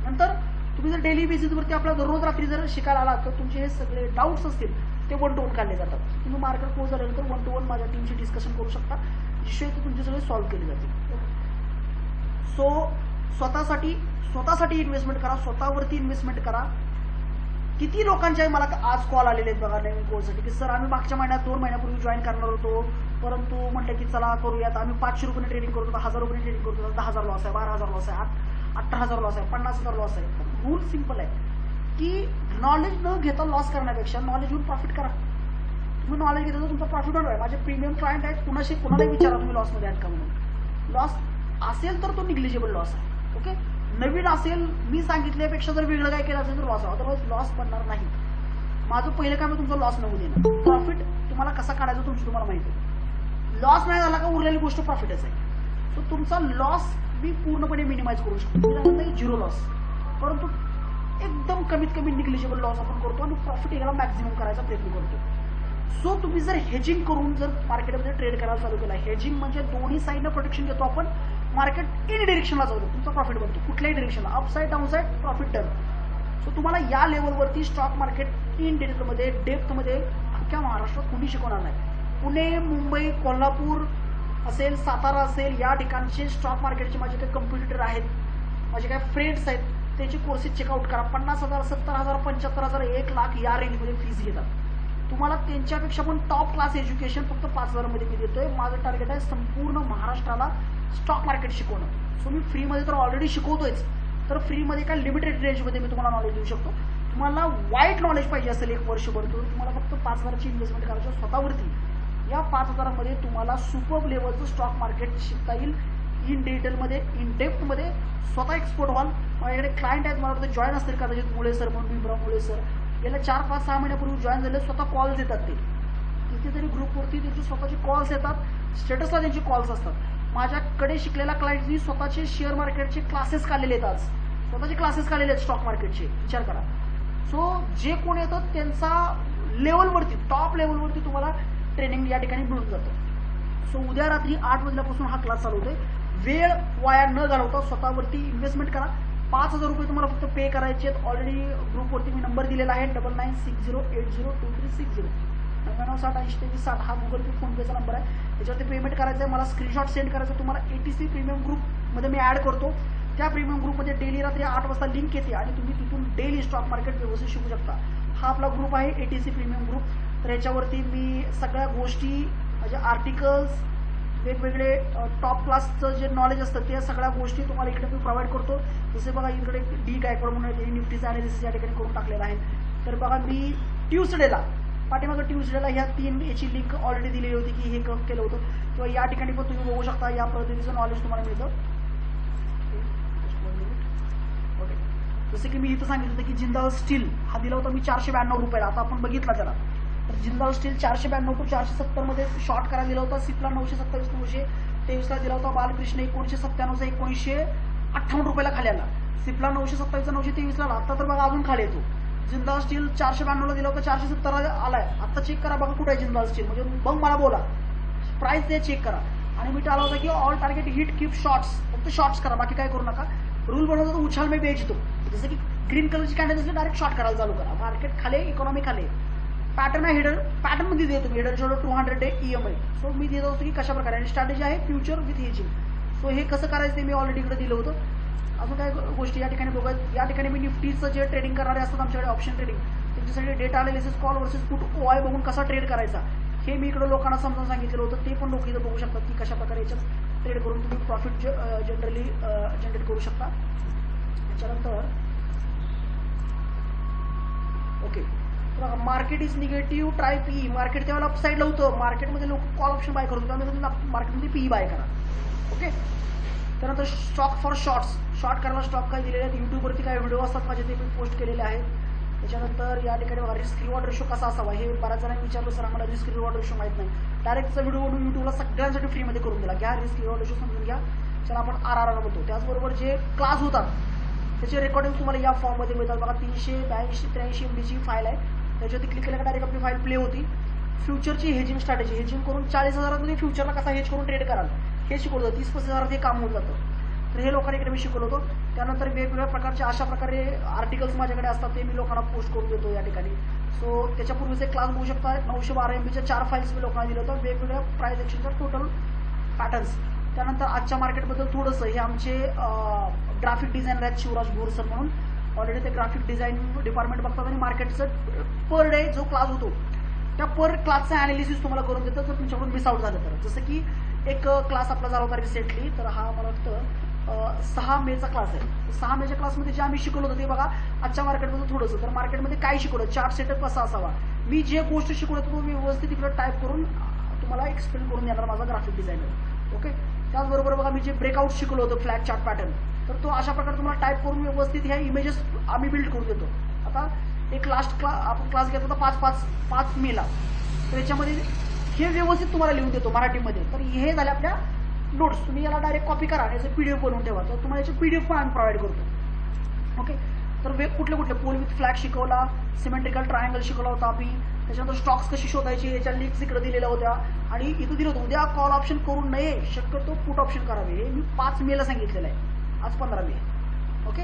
नंतर तुम्ही जर डेली बेसिसवरती आपल्या दररोज रात्री जर शिकायला आलात तर तुमचे हे सगळे डाऊट्स असतील ते 1 to 1 काढले जातात. तुम्ही मार्केट कोर्स झाल्यानंतर 1 to 1 माझ्या टीमशी डिस्कशन करू शकता जिथे ते तुमचे सगळे सॉल्व्ह केले जातील. सो स्वतःसाठी इन्व्हेस्टमेंट करा. स्वतःवरती इन्व्हेस्टमेंट करा. किती लोकांचे मला आज कॉल आलेले आहेत बघा नवीन कोर्ससाठी की सर आम्ही मागच्या महिन्यात 2 महिन्यापूर्वी जॉईन करणार होतो परंतु म्हटलं की चला करूयात. आम्ही 500 रुपये ट्रेडिंग करतो 1000 रुपये ट्रेडिंग करतो 10,000 लॉस आहे 12,000 लॉस आहे 18,000 लॉस आहे 50,000 लॉस आहे. रूल सिंपल आहे की नॉलेज न घेता लॉस करण्यापेक्षा नॉलेज घेऊन प्रॉफिट करा. तुम्ही नॉलेज घेता तर तुमचा प्रॉफिट होणार आहे. माझे प्रीमियम क्लायंट आहेत कुणालाही विचारा तुम्ही लॉसमध्ये आहेत का म्हणून. लॉस असेल तर तो निग्लिजिबल लॉस आहे. ओके. नवीन असेल मी सांगितल्यापेक्षा जर वेगळं काय केलं असेल तर लॉस आहे. अदरवाईज लॉस पडणार नाही. माझं पहिलं काम आहे तुमचा लॉस न होऊ देणं. प्रॉफिट तुम्हाला कसा काढायचा तुम्हाला माहिती आहे. लॉस नाही झाला का उरलेली गोष्ट प्रॉफिटच आहे. सो तुमचा लॉस मी पूर्णपणे मिनिमाइज करू शकतो. मी सांगत नाही 0 लॉस परंतु एकदम कमीत कमी निग्लिजिबल लॉस आपण करतो आणि प्रॉफिट याला मॅक्झिमम करायचा प्रयत्न करतो. सो तुम्ही जर हेजिंग करून जर मार्केटमध्ये ट्रेड करायला चालू केला हेजिंग म्हणजे दोन्ही साईडनं प्रोटेक्शन घेतो आपण. मार्केट इन डिरेक्शनला जाऊ तुमचा प्रॉफिट बनतो कुठल्याही डिरेक्शनला upside down side profit turn. So तुम्हाला या लेवलवरती स्टॉक मार्केट इन डिटेलमध्ये डेप्थमध्ये अख्ख्या महाराष्ट्रात कुणी शिकवणार नाही. पुणे, मुंबई, कोल्हापूर असेल, सातारा असेल, या ठिकाणचे स्टॉक मार्केटचे माझे काही कम्प्युटर आहेत, माझे काही फ्रेंड्स आहेत, त्याचे कोर्सेस चेकआउट करा. 50,000, 70,000, 75,000, 1 लाख या रेंजमध्ये फीस घेतात. तुम्हाला त्यांच्यापेक्षा पण टॉप क्लास एज्युकेशन फक्त 5,000 मध्ये मी देतोय. माझं टार्गेट आहे संपूर्ण महाराष्ट्राला स्टॉक मार्केट शिकवणं. सो मी फ्रीमध्ये तर ऑलरेडी शिकवतोयच, तर फ्रीमध्ये काय लिमिटेड रेंजमध्ये मी तुम्हाला नॉलेज देऊ शकतो. तुम्हाला वाईट नॉलेज पाहिजे असेल 1 वर्षभर, तर तुम्हाला फक्त 5,000ची इन्व्हेस्टमेंट करायची स्वतःवरती. या 5,000मध्ये तुम्हाला सुपर लेवलचं स्टॉक मार्केट शिकता येईल. इन डिटेलमध्ये, इन डेप्थमध्ये स्वतः एक्सपर्ट व्हाल. माझ्याकडे क्लायंट आहेत, मला वाटतं जॉईन असतील कदाचित मुळे सर म्हणून, भीमराव मुळे सर. गेल्या 4, 5, 6 महिन्यापूर्वी जॉईन झाले. स्वतः कॉल्स येतात, ते कितीतरी ग्रुपवरती त्यांचे स्वतःचे कॉल्स येतात, स्टेटसला त्यांचे कॉल्स असतात. माझ्याकडे शिकलेल्या क्लायंटनी स्वतःचे शेअर मार्केटचे क्लासेस काढलेले आहेत, आज स्वतःचे क्लासेस काढलेले आहेत स्टॉक मार्केटचे. विचार करा. सो जे कोण येतात त्यांचा लेवलवरती, टॉप लेवलवरती तुम्हाला ट्रेनिंग या ठिकाणी मिळून जातं. सो उद्या रात्री 8 वाजल्यापासून हा क्लास चालू होतोय. वेळ वाया न घालवता स्वतःवरती इन्व्हेस्टमेंट करा. 5,000 रुपये तुम्हाला फक्त पे करायचे आहेत. ऑलरेडी ग्रुपवरती मी नंबर दिलेला आहे, 9960802360, 9960802360. हा गुगल पे, फोनपेचा नंबर आहे. त्याच्यावरती पेमेंट करायचं आहे. मला स्क्रीनशॉट सेंड करायचं. तुम्हाला ATC प्रीमियम ग्रुपमध्ये मी ॲड करतो. त्या प्रीमियम ग्रुपमध्ये डेली रात्री 8 वाजता लिंक येते आणि तुम्ही तिथून डेली स्टॉक मार्केट व्यवस्थित शिकू शकता. हा आपला ग्रुप आहे ATC प्रीमियम ग्रुप. तर याच्यावरती मी सगळ्या गोष्टी, म्हणजे आर्टिकल्स, वेगवेगळे टॉप क्लासचं जे नॉलेज असतं ते सगळ्या गोष्टी तुम्हाला इकडे मी प्रोव्हाइड करतो. जसे बघा इकडे डी गायकवाड म्हणून निफ्टीचा ॲनालिसिस या ठिकाणी करून टाकलेला आहे. तर बघा मी ट्यूसडेला, पाठीमागं ट्यूसडेला ह्या 3 याची लिंक ऑलरेडी दिलेली होती की हे केलं होतं. किंवा या ठिकाणी पण तुम्ही बघू शकता, या पद्धतीचं नॉलेज तुम्हाला मिळतं. ओके, जसं की मी इथं सांगितलं होतं की जिंदाल स्टील हा दिला होता मी 492 रुपयाला. आता आपण बघितला त्याला, तर जिंदाल स्टील 492 to 470 मध्ये शॉर्ट करायला दिला होता. सिप्ला 927, 923ला दिला होता. बालकृष्ण 1997चा 1958 रुपयाला खाली आला. सिप्ला 927चा 923ला आला. आता तर बघा अजून खाली येतो. जिंदाल स्टील 492ला दिला होता, 470ला आलाय. आता चेक करा बघा कुठे आहे जिंदाल स्टील, म्हणजे मग मला बोला प्राइस ते चेक करा. आणि मी टाळला होता की all target hit keep shorts, फक्त शॉर्ट्स करा, बाकी काय करू नका. रूल बनवतो तो उछाल मी बेचतो. जसं की ग्रीन कलरची कॅन्डल असली डायरेक्ट शॉर्ट करायला चालू करा. मार्केट खाली, इकॉनॉमी खाली. पॅटर्न आहे हेडर, पॅटर्न मध्ये देतो मी header shoulder 200 day EMI. So मी देत होतो की कशा प्रकारे. आणि स्ट्रॅटेजी आहे फ्युचर विथ हेजिंग. सो हे कसं करायचं ते मी ऑलरेडी इकडे दिलं होतं. अजून काय गोष्टी या ठिकाणी बघा. या ठिकाणी मी निफ्टीचं जे ट्रेडिंग करणारे असतात आमच्याकडे ऑप्शन ट्रेडिंग, त्यांच्यासाठी data analysis, call versus put, OI बघून कसा ट्रेड करायचा हे मी इकडे लोकांना समजावून सांगितलेलं होतं. ते पण लोक इथं बघू शकतात की कशा प्रकारे याच्यात ट्रेड करून तुम्ही प्रॉफिट जनरली जनरेट करू शकता. त्याच्यानंतर okay, market is negative, try PE. Market त्यावेळेला अपसाईडला होतं. मार्केटमध्ये लोक कॉल ऑप्शन बाय करत होते, त्यामुळे मार्केटमध्ये PE बाय करा. ओके, त्यानंतर स्टॉक फॉर शॉर्ट्स, शॉर्ट करायला स्टॉक काय दिलेले आहेत. युट्यूबवरती काय व्हिडिओ असतात माझे, ते मी पोस्ट केलेले आहेत. त्याच्यानंतर या ठिकाणी बघा रिस्क रिवॉर्ड रेशो कसा असावा, हे बऱ्याच जणांनी विचारलं सर आम्हाला रिस्क रिवॉर्ड रेशो माहीत नाही. डायरेक्टचा व्हिडिओ बनवून युट्यूबला सगळ्यांसाठी फ्रीमध्ये करून दिला. घ्या रिस्क रिवॉर्ड रेशो समजून घ्या. चला आपण RRR म्हणतो. त्याचबरोबर जे क्लास होतात त्याचे रेकॉर्डिंग तुम्हाला या फॉर्ममध्ये मिळतात. बघा 382, 83 MBची फाईल आहे. त्याच्यावरती क्लिक केलं का डायरेक्ट आपली फाईल प्ले होती. फ्युचरची हेजिंग स्ट्रॅटेजी, हेजिंग करून 40,000मध्ये फ्युचरला कसा हेज करून ट्रेड कराल हे शिकवलं होतं. 30-35,000 हे काम होऊन जातं. तर हे लोकांना इकडे मी शिकवलं होतं. त्यानंतर वेगवेगळ्या प्रकारचे अशा प्रकारे आर्टिकल्स माझ्याकडे असतात, ते मी लोकांना पोस्ट करून देतो या ठिकाणी. सो त्याच्यापूर्वीचे क्लास बघू शकता. 912 MBच्या 4 फाईल्स मी लोकांना दिलं होतं, वेगवेगळ्या प्राइस एक्शनच्या टोटल पॅटर्न्स. त्यानंतर आजच्या मार्केटबद्दल थोडंसं, हे आमचे ग्राफिक डिझायनर आहेत शिवराज भोर सर म्हणून. ऑलरेडी ते ग्राफिक डिझाईन डिपार्टमेंट बघतात आणि मार्केटचं पर डे जो क्लास होतो त्या पर क्लासचा अनालिसिस तुम्हाला करून देतं जर तुमच्याकडून मिस आउट झालं तर. जसं की एक क्लास आपला झाला होता रिसेंटली, तर हा मला वाटतं 6 मेचा क्लास आहे. 6 मेच्या क्लासमध्ये जे आम्ही शिकवलं होतं ते बघा आजच्या मार्केटमध्ये थोडंसं. तर मार्केटमध्ये काय शिकवलं, चार्ट सेटअप कसा असावा, मी जे गोष्ट शिकवलं तो मी व्यवस्थित इकडे टाईप करून तुम्हाला एक्सप्लेन करून देणार माझा ग्राफिक डिझायनर. ओके, त्याचबरोबर बघा मी जे ब्रेकआउट शिकवलं होतं फ्लॅट चार्ट पॅटर्न, तर तो अशा प्रकारे तुम्हाला टाईप करून व्यवस्थित ह्या इमेजेस आम्ही बिल्ड करून देतो. आता एक लास्ट आपण क्लास घेतला होता 5 मेला, तर याच्यामध्ये हे व्यवस्थित तुम्हाला लिहून देतो मराठीमध्ये. तर हे झाले आपल्या नोट्स. तुम्ही याला डायरेक्ट कॉपी करा आणि याचं PDF बनवून ठेवा. तर तुम्हाला याचे PDF पण आम्ही प्रोव्हाइड करतो. ओके, तर कुठले पोल विथ फ्लॅग शिकवला, सिमेट्रिकल ट्रायंगल शिकवला होता आम्ही. त्याच्यानंतर स्टॉक्स कशी शोधायची याच्या लिंक्स इकडे दिलेल्या होत्या. आणि इथं दिलं होतं उद्या कॉल ऑप्शन करू नये, शक्यतो पुट ऑप्शन करावे. हे मी 5 मेला सांगितलेलं आहे, आज 15 मे. ओके,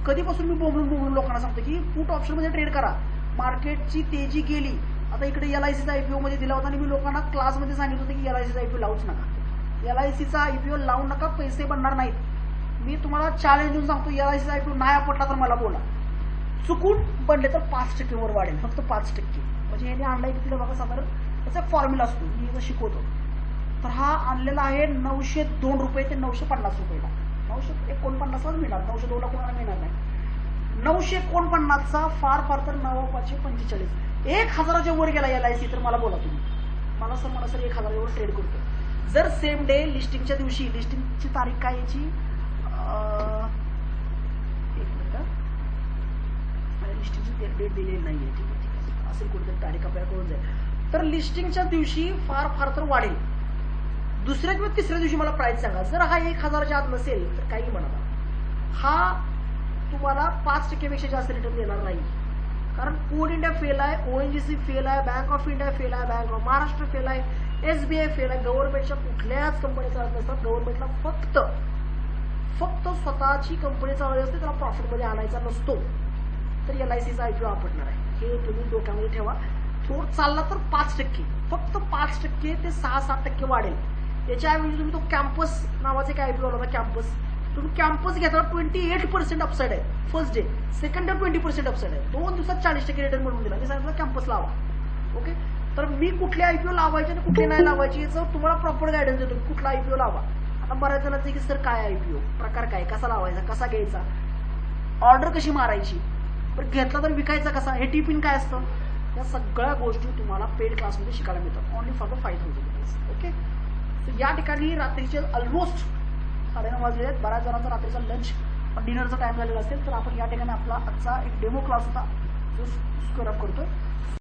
कधीपासून मी बोंबलून लोकांना सांगतो की पुट ऑप्शनमध्ये ट्रेड करा. मार्केटची तेजी गेली. आता इकडे LICचा IPO मध्ये दिला होता आणि मी लोकांना क्लासमध्ये सांगितलं होतं की LICचा IPO लावूच नका, LICचा IPO लावू नका, पैसे बनणार नाहीत. मी तुम्हाला चॅलेंज देऊन सांगतो, LICचा IPO नाही आपटला तर मला बोला. चुकून बनले तर 5% वर वाढेल, फक्त 5%. म्हणजे याने आणलाय कितीला बघा, साधारण त्याचा फॉर्म्युला असतो, मी इथं शिकवतो. तर हा आणलेला आहे 902 रुपये ते 950 रुपयाला. 949 मिळणार, 902 ला कोणाला मिळणार नाही. 949चा फार फार तर 9,545. 1,000च्या वर गेला LIC तर मला बोला तुम्ही. मला सर 1,000च्या वर ट्रेड करतो. जर सेम डे लिस्टिंगच्या दिवशी, लिस्टिंगची तारीख काय याची, एक मिनिट, लिस्टिंगची डेट दिलेली नाहीये, ठीक आहे, असेल कुठेतरी तारीख आपल्याला कळून जाईल. तर लिस्टिंगच्या दिवशी फार फार तर वाढेल. दुसऱ्या किंवा तिसऱ्या दिवशी मला प्राइस सांगा. जर हा 1,000च्या आत नसेल तर काही म्हणा, हा तुम्हाला 5% पेक्षा जास्त रिटर्न देणार नाही. कारण कोड इंडिया फेल आहे, ONGC फेल आहे, बँक ऑफ इंडिया फेल आहे, बँक ऑफ महाराष्ट्र फेल आहे, SBI फेल आहे. गव्हर्नमेंटच्या कुठल्याच कंपन्या चालत नसतात. गव्हर्नमेंटला फक्त स्वतःची कंपनी चालवली असते, त्याला प्रॉफिटमध्ये आणायचा नसतो. तर LICचा IPO आपटणार आहे, हे तुम्ही डोक्यामध्ये ठेवा. थोडं चालला तर 5%, फक्त 5% ते 6-7% वाढेल. याच्याऐवजी तुम्ही तो कॅम्पस नावाचा एक IPO आला होता, कॅम्पस. तुम्ही कॅम्पस घेता 28% अपसाईड आहे first day, second day 20% upside आहे. 2 दिवसात 40% रिटर्न मिळून दिला. मी सांगितलं कॅम्पस लावा. ओके, तर मी कुठले IPO लावायचे आणि कुठले नाही लावायचे याचं तुम्हाला प्रॉपर गायडन्स देतो. कुठला IPO लावा. आता बऱ्याच जणांचं की सर काय IPO प्रकार काय, कसा लावायचा, कसा घ्यायचा, ऑर्डर कशी मारायची, पण घेतला तर विकायचा कसा, हे टिपिन काय असतं, या सगळ्या गोष्टी तुम्हाला पेड क्लासमध्ये शिकायला मिळतात, only for the 5,000 rupees. Okay, so या ठिकाणी रात्रीचे ऑलमोस्ट 9:30 वाजले आहेत. बऱ्याच जणांचा रात्रीचा लंच डिनरचा टाइम झालेला असेल, तर आपण या ठिकाणी आपला आजचा एक डेमो क्लास होता जो स्क्वेअर अप करतोय.